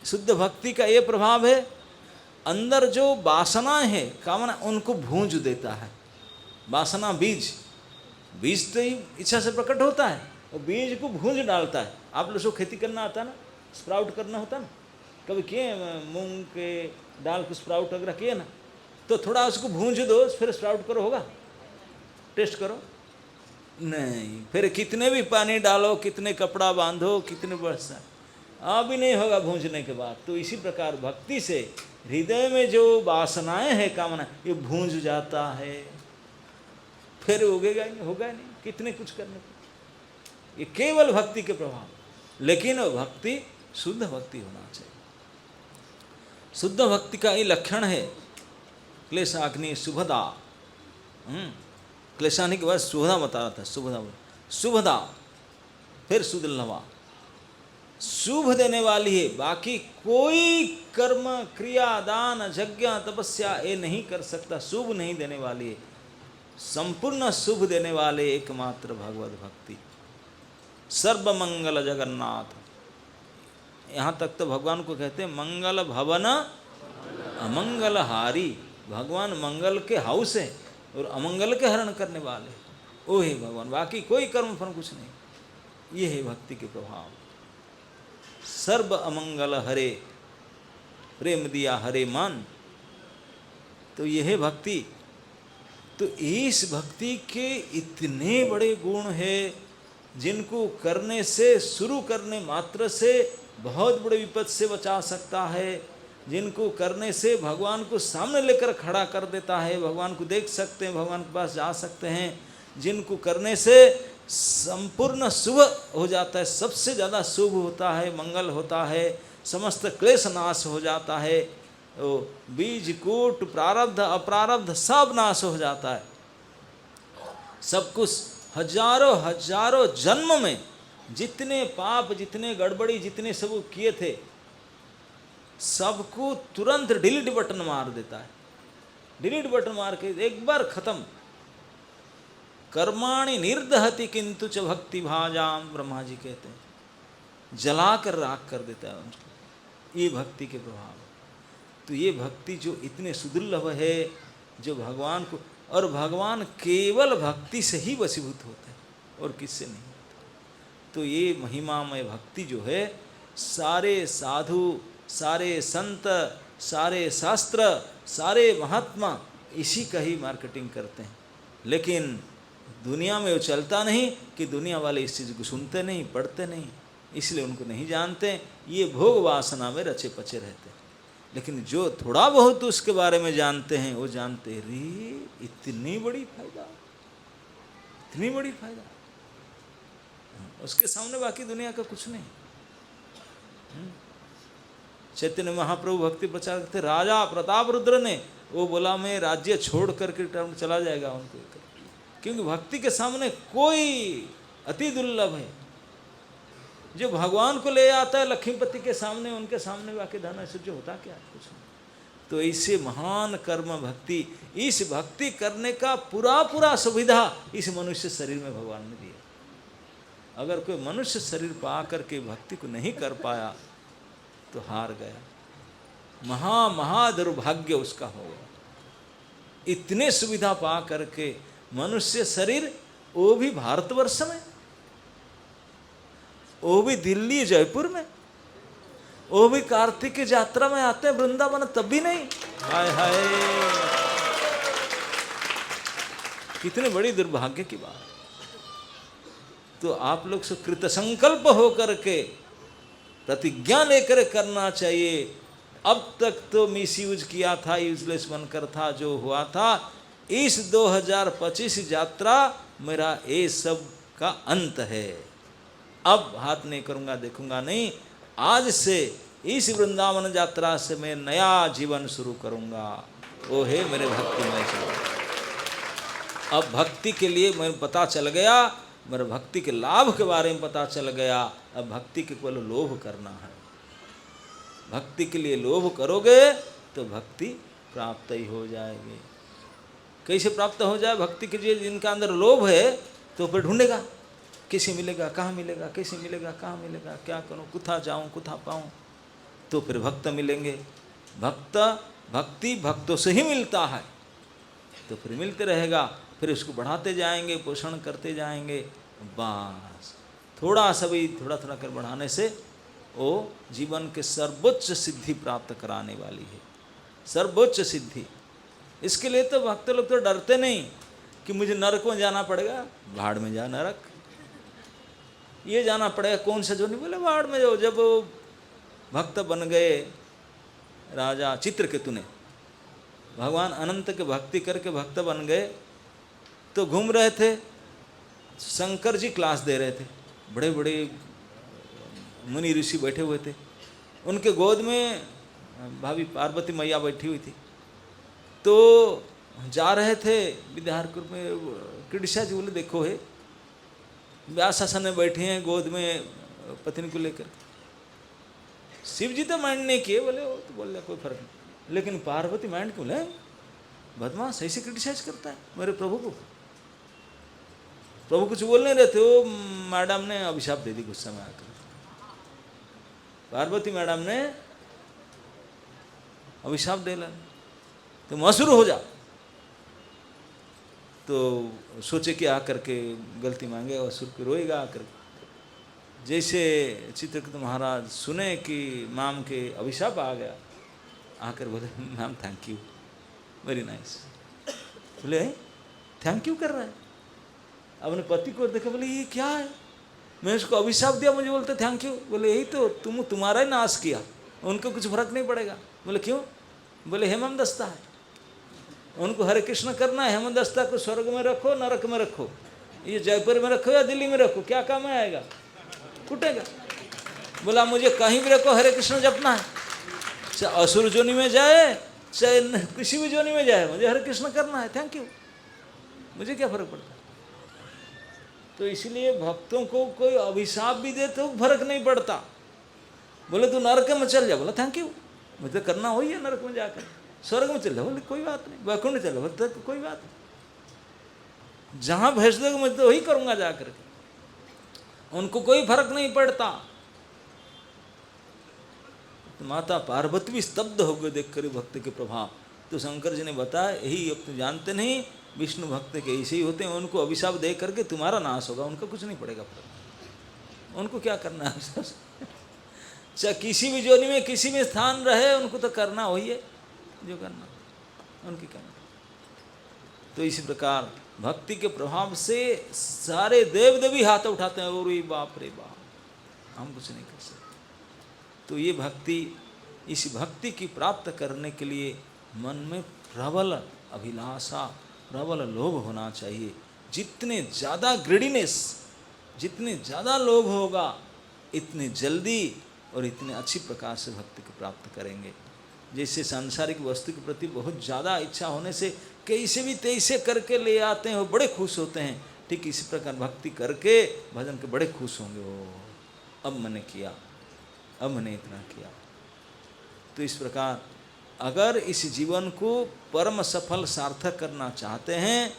शुद्ध भक्ति का ये प्रभाव है, अंदर जो वासनाएं हैं, कामना, उनको भूंज देता है। वासना बीज, बीज तो ही इच्छा से प्रकट होता है, और बीज को भूंज डालता है। आप लोगों को खेती करना आता ना, स्प्राउट करना होता ना, कभी किए मूंग के दाल को स्प्राउट वगैरह किए ना, तो थोड़ा उसको भूंज दो, फिर स्प्राउट करो, होगा? टेस्ट करो, नहीं। फिर कितने भी पानी डालो, कितने कपड़ा बांधो, कितने बरसा, अभी नहीं होगा भूंजने के बाद। तो इसी प्रकार भक्ति से हृदय में जो वासनाएं हैं, कामना, ये भूंज जाता है, फिर उगेगा ही नहीं, होगा ही नहीं, कितने कुछ करने को। ये केवल भक्ति के प्रभाव। लेकिन भक्ति शुद्ध भक्ति होना चाहिए। शुद्ध भक्ति का ये लक्षण है क्लेशाग्नि शुभदा। क्लेशाग्नि के बाद शुभदा बता रहा था, शुभदा, शुभदा, फिर सुदुर्लभा, शुभ देने वाली है। बाकी कोई कर्म, क्रिया, दान, यज्ञ, तपस्या ये नहीं कर सकता, शुभ नहीं देने वाली है। संपूर्ण शुभ देने वाले एकमात्र भगवत भक्ति। सर्वमंगल जगन्नाथ, यहाँ तक तो भगवान को कहते हैं मंगल भवन अमंगल हारी। भगवान मंगल के हाउस है और अमंगल के हरण करने वाले, वो है भगवान। बाकी कोई कर्म फल कुछ नहीं। ये है भक्ति के प्रभाव। सर्व अमंगल हरे, प्रेम दिया हरे मन, तो यह है भक्ति। तो इस भक्ति के इतने बड़े गुण हैं जिनको करने से, शुरू करने मात्र से बहुत बड़े विपद से बचा सकता है, जिनको करने से भगवान को सामने लेकर खड़ा कर देता है, भगवान को देख सकते हैं, भगवान के पास जा सकते हैं, जिनको करने से संपूर्ण शुभ हो जाता है, सबसे ज़्यादा शुभ होता है, मंगल होता है, समस्त क्लेश नाश हो जाता है, तो बीज कूट प्रारब्ध अप्रारब्ध सब नाश हो जाता है। सब कुछ हजारों हजारों जन्म में जितने पाप, जितने गड़बड़ी, जितने सब किए थे, सबको तुरंत डिलीट बटन मार देता है। डिलीट बटन मार के एक बार खत्म। कर्माणि निर्दहति किंतु च भक्ति भाजाम, ब्रह्मा जी कहते हैं, जलाकर राख कर देता है उनको। ये भक्ति के प्रभाव। तो ये भक्ति जो इतने सुदुर्लभ है, जो भगवान को, और भगवान केवल भक्ति से ही वशीभूत होते हैं और किससे नहीं होते। तो ये महिमामय भक्ति जो है, सारे साधु, सारे संत, सारे शास्त्र, सारे महात्मा इसी का ही मार्केटिंग करते हैं। लेकिन दुनिया में वो चलता नहीं कि दुनिया वाले इस चीज़ को सुनते नहीं, पढ़ते नहीं, इसलिए उनको नहीं जानते। ये भोग वासना में रचे पचे रहते हैं। लेकिन जो थोड़ा बहुत उसके बारे में जानते हैं, वो जानते हैं रे इतनी बड़ी फायदा, इतनी बड़ी फायदा, उसके सामने बाकी दुनिया का कुछ नहीं। चैतन्य महाप्रभु भक्ति प्रचार करते, राजा प्रताप रुद्र ने वो बोला मैं राज्य छोड़ करके चला जाएगा उनको, क्योंकि भक्ति के सामने कोई अति दुर्लभ है। जो भगवान को ले आता है लक्ष्मीपति के सामने, उनके सामने वाके धन ऐश्वर्य होता क्या है? कुछ नहीं। तो ऐसे महान कर्म भक्ति, इस भक्ति करने का पूरा पूरा सुविधा इस मनुष्य शरीर में भगवान ने दिया। अगर कोई मनुष्य शरीर पा करके भक्ति को नहीं कर पाया तो हार गया, महा दुर्भाग्य उसका होगा। इतने सुविधा पा करके मनुष्य शरीर, वो भी भारतवर्ष में, वो भी दिल्ली जयपुर में, वो भी कार्तिक की यात्रा में आते हैं वृंदावन, तब भी नहीं। हाय हाय, कितने बड़ी दुर्भाग्य की बात। तो आप लोग से कृत संकल्प होकर के प्रतिज्ञा लेकर करना चाहिए। अब तक तो मिसयूज किया था, यूजलेस बनकर था, जो हुआ था। इस 2025 यात्रा मेरा ये सब का अंत है। अब हाथ नहीं करूंगा, देखूंगा नहीं। आज से इस वृंदावन यात्रा से मैं नया जीवन शुरू करूंगा। वो है मेरे भक्तिमय जीवन। अब भक्ति के लिए मैं पता चल गया, मेरे भक्ति के लाभ के बारे में पता चल गया। अब भक्ति के केवल लोभ करना है। भक्ति के लिए लोभ करोगे तो भक्ति प्राप्त ही हो जाएगी। कैसे प्राप्त हो जाए? भक्ति के लिए जिनका अंदर लोभ है तो फिर ढूंढेगा, कैसे मिलेगा, कहाँ मिलेगा, कैसे मिलेगा, कहाँ मिलेगा, क्या करूँ, कुथा जाऊँ, कुथा पाऊँ। तो फिर भक्त मिलेंगे। भक्ति भक्तों से ही मिलता है, तो फिर मिलते रहेगा। फिर उसको बढ़ाते जाएंगे, पोषण करते जाएंगे। बस थोड़ा सा भी थोड़ा थोड़ा कर बढ़ाने से वो जीवन के सर्वोच्च सिद्धि प्राप्त कराने वाली है, सर्वोच्च सिद्धि। इसके लिए तो भक्त लोग तो डरते नहीं कि मुझे नरक में जाना पड़ेगा। भाड़ में जा नरक, ये जाना पड़ेगा, कौन सा जो नहीं बोले भाड़ में जाओ। जब वो भक्त बन गए राजा चित्रकेतु ने, भगवान अनंत के भक्ति करके भक्त बन गए, तो घूम रहे थे, शंकर जी क्लास दे रहे थे। बड़े बड़े मुनि ऋषि बैठे हुए थे, उनके गोद में भाभी पार्वती मैया बैठी हुई थी। तो जा रहे थे विद्यारपुर में, कृष्णा जी बोले देखो है व्यास आसन में बैठे हैं, गोद में पत्नी को लेकर। शिव जी तो माइंड नहीं किए, बोले वो तो बोल कोई फर्क नहीं। लेकिन पार्वती माइंड क्यों ले, बदमाश ऐसे क्रिटिसाइज करता है मेरे प्रभु को। प्रभु कुछ बोल नहीं रहे थे, वो मैडम ने अभिशाप दे दी गुस्सा में आकर। पार्वती मैडम ने अभिशाप दे ला, तुम असुर हो जा। तो सोचे कि आकर के गलती मांगे, असुर को रोएगा आकर। जैसे चित्रकेतु महाराज सुने कि माम के अभिशाप आ गया, आकर बोले ma'am thank you, very nice. बोले थैंक यू कर रहा है। अपने पति को देखा, बोले ये क्या है, मैं उसको अभिशाप दिया, मुझे बोलते थैंक यू। बोले यही तो तुम्हारा ही नाश किया, उनको कुछ फर्क नहीं पड़ेगा। बोले क्यों? बोले हेमम दस्ता है, उनको हरे कृष्ण करना है। हेमम दस्ता को स्वर्ग में रखो, नरक में रखो, ये जयपुर में रखो या दिल्ली में रखो, क्या काम में आएगा? फूटेगा। बोला मुझे कहीं भी रखो, हरे कृष्ण जपना है, चाहे असुर जोनी में जाए चाहे किसी भी जोनी में जाए, मुझे हरे कृष्ण करना है, थैंक यू, मुझे क्या फर्क पड़ता। तो इसलिए भक्तों को कोई अभिशाप भी दे तो फर्क नहीं पड़ता। बोले तू नरक में चल जा, बोला थैंक यू, मुझे करना हो ही है नरक में जाकर। स्वर्ग में चल जाओ, बोले कोई बात नहीं। वैकुंठ चल जाओ, तो कोई बात नहीं, जहाँ भेज दोगे मैं तो वही करूँगा जाकर के, उनको कोई फर्क नहीं पड़ता। तो माता पार्वती भी स्तब्ध हो गए देख कर भक्त के प्रभाव। तो शंकर जी ने बताया यही, अब तो जानते नहीं विष्णु भक्त के ऐसे ही होते हैं, उनको अभिशाप दे करके तुम्हारा नाश होगा, उनका कुछ नहीं पड़ेगा फर्क, उनको क्या करना है। चाहे किसी भी जोनी में किसी भी स्थान रहे, उनको तो करना हो ही है जो करना, उनकी करना। तो इसी प्रकार भक्ति के प्रभाव से सारे देव देवी हाथ उठाते हैं, और बाप रे बाप, हम कुछ नहीं कर सकते। तो ये भक्ति, इस भक्ति की प्राप्त करने के लिए मन में प्रबल अभिलाषा, प्रबल लोभ होना चाहिए। जितने ज़्यादा ग्रेडीनेस, जितने ज़्यादा लोभ होगा, इतने जल्दी और इतने अच्छी प्रकार से भक्ति को प्राप्त करेंगे। जैसे सांसारिक वस्तु के प्रति बहुत ज़्यादा इच्छा होने से कैसे भी तैसे करके ले आते हैं, वो बड़े खुश होते हैं। ठीक इसी प्रकार भक्ति करके भजन के बड़े खुश होंगे वो। अब मैंने किया, अब मैंने इतना किया। तो इस प्रकार अगर इस जीवन को परम सफल सार्थक करना चाहते हैं,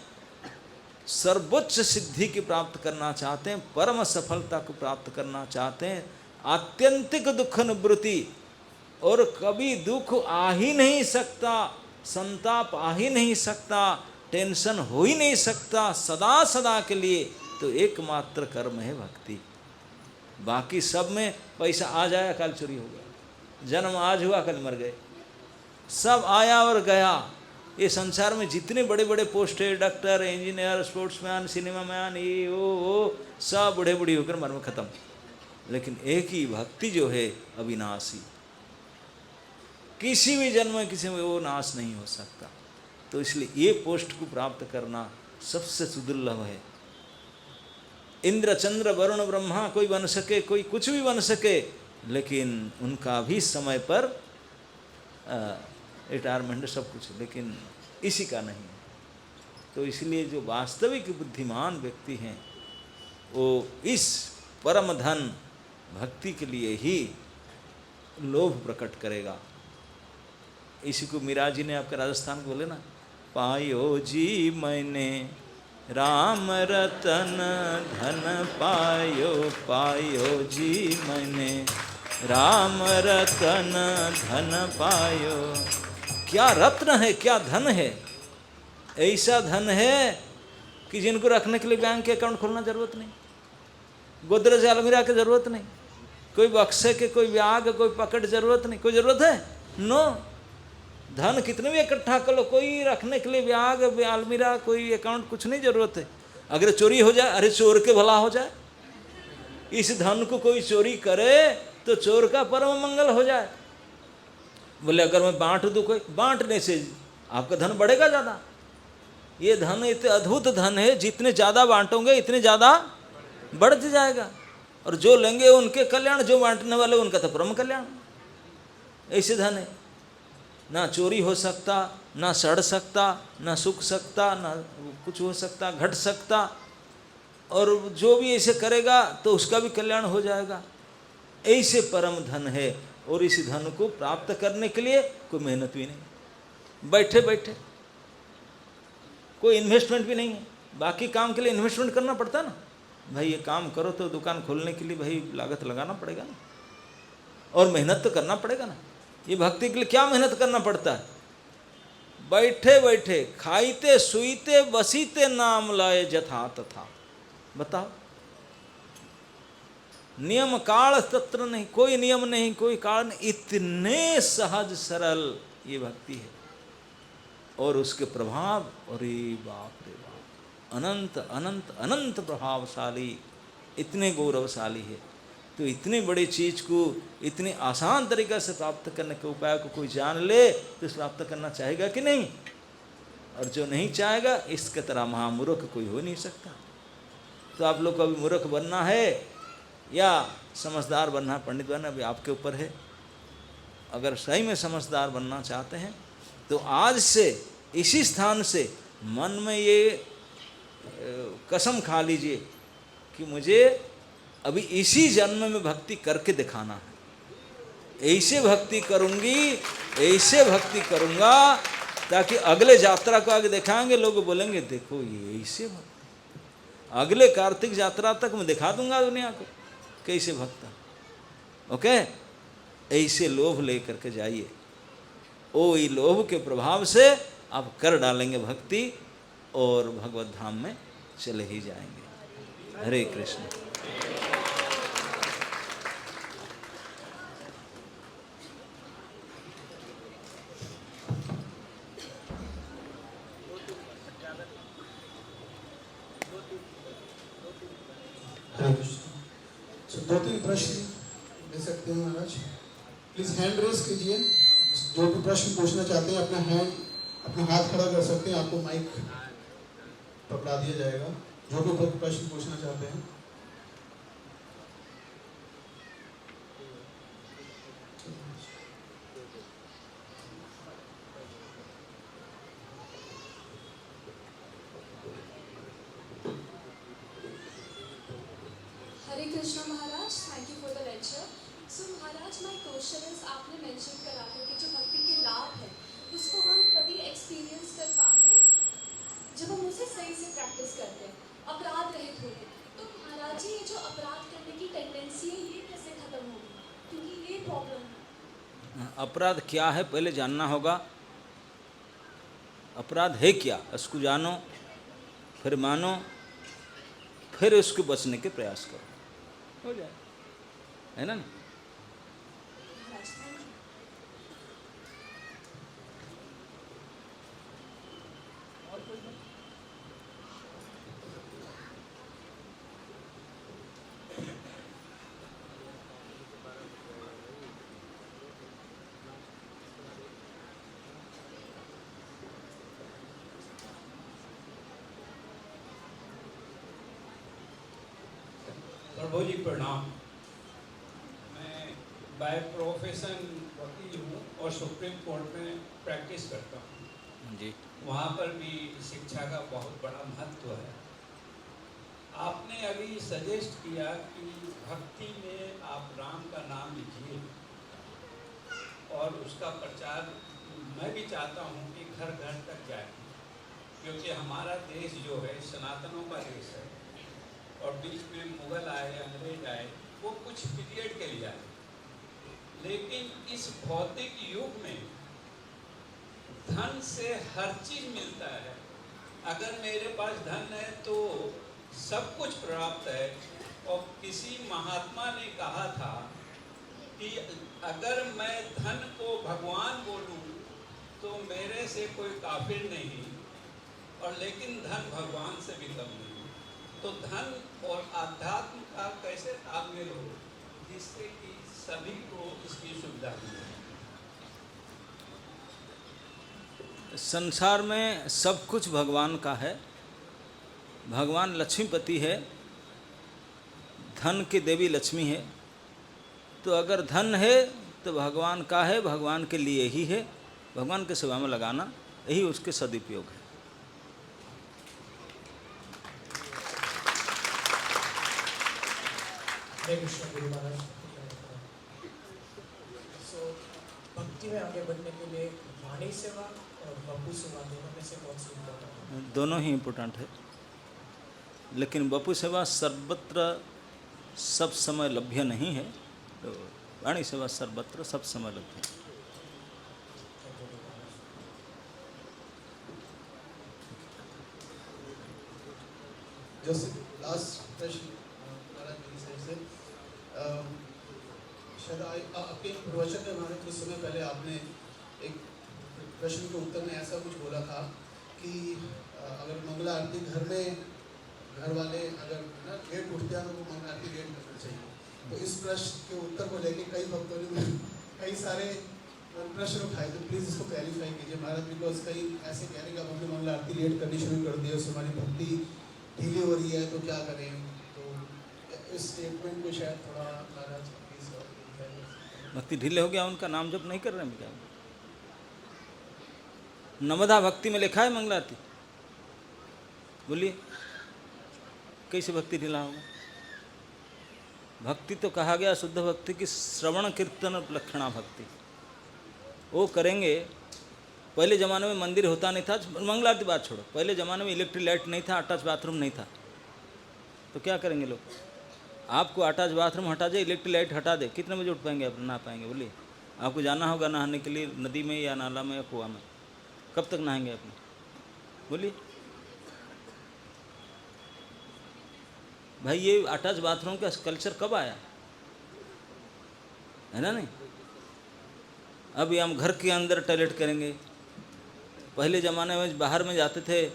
सर्वोच्च सिद्धि की प्राप्त करना चाहते हैं, परम सफलता को प्राप्त करना चाहते हैं, आत्यंतिक दुख निवृत्ति, और कभी दुख आ ही नहीं सकता, संताप आ ही नहीं सकता, टेंशन हो ही नहीं सकता सदा सदा के लिए, तो एकमात्र कर्म है भक्ति। बाकी सब में पैसा आ जाया कल चोरी हो गया, जन्म आज हुआ कल मर गए, सब आया और गया। ये संसार में जितने बड़े बड़े पोस्ट है, doctor, engineer, sportsman, cinema man, ये वो सब बूढ़े बूढ़ी होकर मर में खत्म। लेकिन एक ही भक्ति जो है अविनाशी, किसी भी जन्म में किसी में वो नाश नहीं हो सकता। तो इसलिए ये पोस्ट को प्राप्त करना सबसे सुदुर्लभ है। इंद्र, चंद्र, वरुण, ब्रह्मा कोई बन सके, कोई कुछ भी बन सके, लेकिन उनका भी समय पर रिटायरमेंट सब कुछ, लेकिन इसी का नहीं। तो इसलिए जो वास्तविक बुद्धिमान व्यक्ति हैं वो इस परम धन भक्ति के लिए ही लोभ प्रकट करेगा। इसी को मीरा जी ने आपके राजस्थान को बोले ना, पायो जी मैंने राम रतन धन पायो, पायो जी मैंने राम रतन धन पायो। क्या रत्न है, क्या धन है, ऐसा धन है कि जिनको रखने के लिए बैंक के अकाउंट खोलना जरूरत नहीं, गोदरेज अलमीरा की जरूरत नहीं, कोई बक्से के, कोई ब्याग, कोई पकड़ जरूरत नहीं, कोई जरूरत है नो। धन कितने भी इकट्ठा कर लो, कोई रखने के लिए ब्याग, अलमीरा, कोई अकाउंट, कुछ नहीं जरूरत है। अगर चोरी हो जाए, अरे चोर के भला हो जाए, इस धन को कोई चोरी करे तो चोर का परम मंगल हो जाए। बोले अगर मैं बांट दूं, कोई बांटने से आपका धन बढ़ेगा ज़्यादा। ये धन इतने अद्भुत धन है, जितने ज़्यादा बांटोगे इतने ज़्यादा बढ़ जाएगा, और जो लेंगे उनके कल्याण, जो बांटने वाले उनका तो परम कल्याण। ऐसे धन है, ना चोरी हो सकता, ना सड़ सकता, ना सूख सकता, ना कुछ हो सकता, घट सकता, और जो भी ऐसे करेगा तो उसका भी कल्याण हो जाएगा। ऐसे परम धन है, और इस धन को प्राप्त करने के लिए कोई मेहनत भी नहीं, बैठे बैठे कोई इन्वेस्टमेंट भी नहीं है। बाकी काम के लिए इन्वेस्टमेंट करना पड़ता ना, भाई ये काम करो तो दुकान खोलने के लिए भाई लागत लगाना पड़ेगा ना, और मेहनत तो करना पड़ेगा ना। ये भक्ति के लिए क्या मेहनत करना पड़ता है, बैठे बैठे खाईते सुईते बसीते नाम लाए जथा तथा। बताओ, नियम काल तत्र नहीं, कोई नियम नहीं, कोई काल नहीं, इतने सहज सरल ये भक्ति है। और उसके प्रभाव, अरे बाप रे बाप, अनंत अनंत अनंत प्रभावशाली, इतने गौरवशाली है। तो इतनी बड़ी चीज को इतनी आसान तरीक़ा से प्राप्त करने के उपाय को कोई जान ले तो प्राप्त करना चाहेगा कि नहीं, और जो नहीं चाहेगा इसके तरह महामूर्ख कोई हो नहीं सकता। तो आप लोग को अभी मूर्ख बनना है या समझदार बनना, पंडित बनना, अभी आपके ऊपर है। अगर सही में समझदार बनना चाहते हैं तो आज से इसी स्थान से मन में ये कसम खा लीजिए कि मुझे अभी इसी जन्म में भक्ति करके दिखाना है। ऐसे भक्ति करूंगी, ऐसे भक्ति करूंगा, ताकि अगले यात्रा को आगे दिखाएंगे, लोग बोलेंगे देखो ये ऐसे भक्ति। अगले कार्तिक यात्रा तक मैं दिखा दूंगा दुनिया को कैसे भक्त। ओके, ऐसे लोभ लेकर के जाइए, ओ ये लोभ के प्रभाव से आप कर डालेंगे भक्ति और भगवत धाम में चले ही जाएंगे। हरे कृष्ण। दो तीन प्रश्न ले सकते हैं महाराज, प्लीज हैंड रेस कीजिए। जो भी प्रश्न पूछना चाहते हैं अपना हाथ खड़ा कर सकते हैं, आपको माइक पकड़ा दिया जाएगा। जो भी प्रश्न पूछना चाहते हैं। Hare Krishna Maharaj, thank you for the so Maharaj my question is, आपने मेंशन करा था कि जो भक्ति के लाभ है उसको हम तभी एक्सपीरियंस कर पाते हैं जब हम उसे सही से प्रैक्टिस करते हैं, अपराध रहित होते। तो महाराज जी, ये जो अपराध करने की टेंडेंसी है ये कैसे खत्म होगी, क्योंकि ये प्रॉब्लम है। अपराध क्या है पहले जानना होगा। अपराध है क्या, उसको जानो, फिर मानो, फिर उसको बचने के प्रयास करो, हो जाए, है ना। महाराज थैंक यू। प्रभु जी प्रणाम। मैं बाय प्रोफेशन वकील हूँ और सुप्रीम कोर्ट में प्रैक्टिस करता हूँ जी। वहाँ पर भी शिक्षा का बहुत बड़ा महत्व है। आपने अभी सजेस्ट किया कि भक्ति में आप राम का नाम लीजिए और उसका प्रचार मैं भी चाहता हूँ कि घर घर तक जाए, क्योंकि हमारा देश जो है सनातनों का देश है और बीच में मुगल आए, अंग्रेज आए, वो कुछ पीरियड के लिए आए, लेकिन इस भौतिक युग में धन से हर चीज़ मिलता है। अगर मेरे पास धन है तो सब कुछ प्राप्त है। और किसी महात्मा ने कहा था कि अगर मैं धन को भगवान बोलूं तो मेरे से कोई काफिर नहीं, और लेकिन धन भगवान से भी कम नहीं। तो धन और आध्यात्म का कैसे तालमेल हो जिससे कि सभी को इसकी सुविधा मिले। संसार में सब कुछ भगवान का है। भगवान लक्ष्मीपति है, धन की देवी लक्ष्मी है। तो अगर धन है तो भगवान का है, भगवान के लिए ही है। भगवान के सेवा में लगाना यही उसके सदुपयोग है। हरे कृष्ण गुरु महाराज। सो भक्ति में आगे बढ़ने के लिए वाणी सेवा और बपू सेवा दोनों में से कौन सी इम्पोर्टेंट है? दोनों ही इम्पोर्टेंट है, लेकिन बपू सेवा सर्वत्र सब समय लभ्य नहीं है। तो वाणी सेवा सर्वत्र सब समय लभ्य है। जैसे लास्ट प्रश्न मेरी साइड से, शायद आपके प्रवचन में हमारे कुछ समय पहले आपने एक प्रश्न के उत्तर में ऐसा कुछ बोला था कि अगर मंगला आरती घर में घर वाले अगर ना लेट उठते हैं तो वो मंगला आरती लेट करना चाहिए। तो इस प्रश्न के उत्तर को लेके कई भक्तों ने कई सारे प्रश्न उठाए, तो प्लीज़ इसको क्लैरिफाई कीजिए महाराज। बिकॉज कई ऐसे कह रहे हैं कि अब हमने मंगला आरती लेट करनी शुरू कर दी है, उससे हमारी भक्ति ढीली हो रही है, तो क्या करें। तो इस स्टेटमेंट को शायद थोड़ा महाराज प्लीज। भक्ति ढीले हो गया, उनका नाम जप नहीं कर रहे हैं क्या? नवधा भक्ति में लिखा है मंगला आरती, बोलिए कैसे भक्ति ढीला होगा? भक्ति तो कहा गया शुद्ध भक्ति की श्रवण कीर्तन लक्षणा भक्ति, वो करेंगे। पहले ज़माने में मंदिर होता नहीं था, मंगला आरती बात छोड़ो, पहले ज़माने में इलेक्ट्रिक लाइट नहीं था, अटैच बाथरूम नहीं था, तो क्या करेंगे लोग? आपको अटैच बाथरूम हटा दे, इलेक्ट्रिक लाइट हटा दे, कितने बजे उठ पाएंगे आप? नहा पाएंगे? बोलिए। आपको जाना होगा नहाने के लिए नदी में या नाला में या कुआं में, कब तक नहाएंगे अपने? बोलिए भाई, ये अटैच बाथरूम का कल्चर कब आया है ना? नहीं, अभी हम घर के अंदर टॉयलेट करेंगे। पहले ज़माने में बाहर में जाते थे,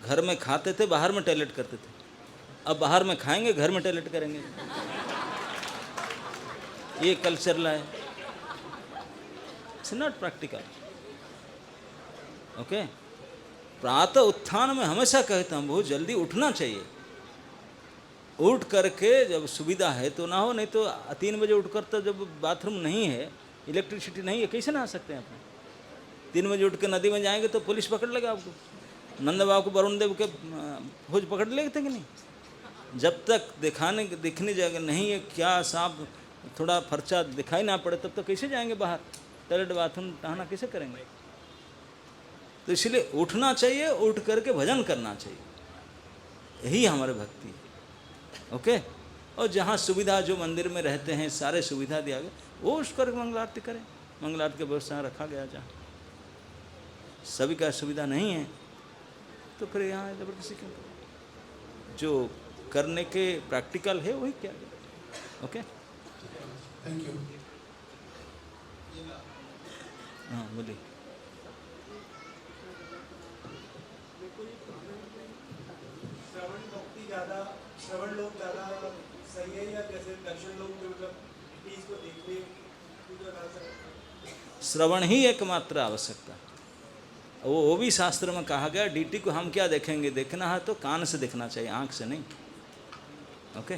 घर में खाते थे, बाहर में टॉयलेट करते थे। अब बाहर में खाएंगे, घर में टॉयलेट करेंगे। ये कल्चर लाए, इट्स नॉट प्रैक्टिकल। ओके, प्रातः उत्थान में हमेशा कहता हूँ बहुत जल्दी उठना चाहिए। उठ करके जब सुविधा है तो ना हो, नहीं तो 3 बजे उठ कर, तो जब बाथरूम नहीं है, इलेक्ट्रिसिटी नहीं है, कैसे नहा सकते हैं अपने? 3 बजे उठ के नदी में जाएंगे तो पुलिस पकड़ लेगा आपको। नंद बाबा को वरुण देव के फौज पकड़ लेते कि नहीं? जब तक दिखने जगह नहीं है, क्या सांप थोड़ा खर्चा दिखाई ना पड़े तब तो कैसे जाएंगे बाहर, टॉयलेट बाथरूम टहना कैसे करेंगे? तो इसलिए उठना चाहिए, उठ करके भजन करना चाहिए, यही हमारे भक्ति है। ओके। और जहाँ सुविधा, जो मंदिर में रहते हैं सारे सुविधा दिया गया, वो उस कर मंगल आरती करें। मंगल आरती का व्यवस्था रखा गया, जहाँ सभी का सुविधा नहीं है तो फिर यहाँ जबरदस्ती क्यों करें? जो करने के प्रैक्टिकल है वही क्या है। Okay, thank you. हाँ बोलिए। श्रवण लोग ज़्यादा सही है या जैसे दर्शन लोग जो मतलब चीज़ को देखने श्रवण ही एकमात्र आवश्यकता, वो भी शास्त्र में कहा गया। डीटी को हम क्या देखेंगे, देखना है तो कान से देखना चाहिए, आँख से नहीं। ओके।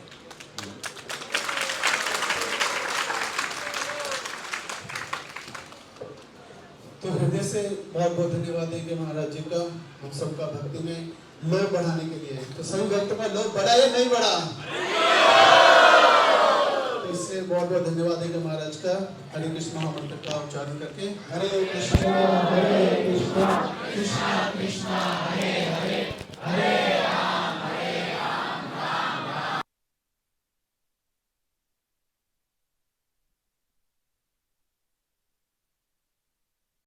तो हृदय से बहुत बहुत धन्यवाद देंगे महाराज जी का, हम सबका भक्ति में लोभ बढ़ाने के लिए। तो सभी भक्तों का लोभ बढ़ा या नहीं बढ़ा? तो इससे बहुत बहुत धन्यवाद देंगे महाराज का। हरे कृष्ण महामंत्र का उच्चारण करके हरे कृष्णा कृष्णा कृष्णा हरे हरे, हरे राम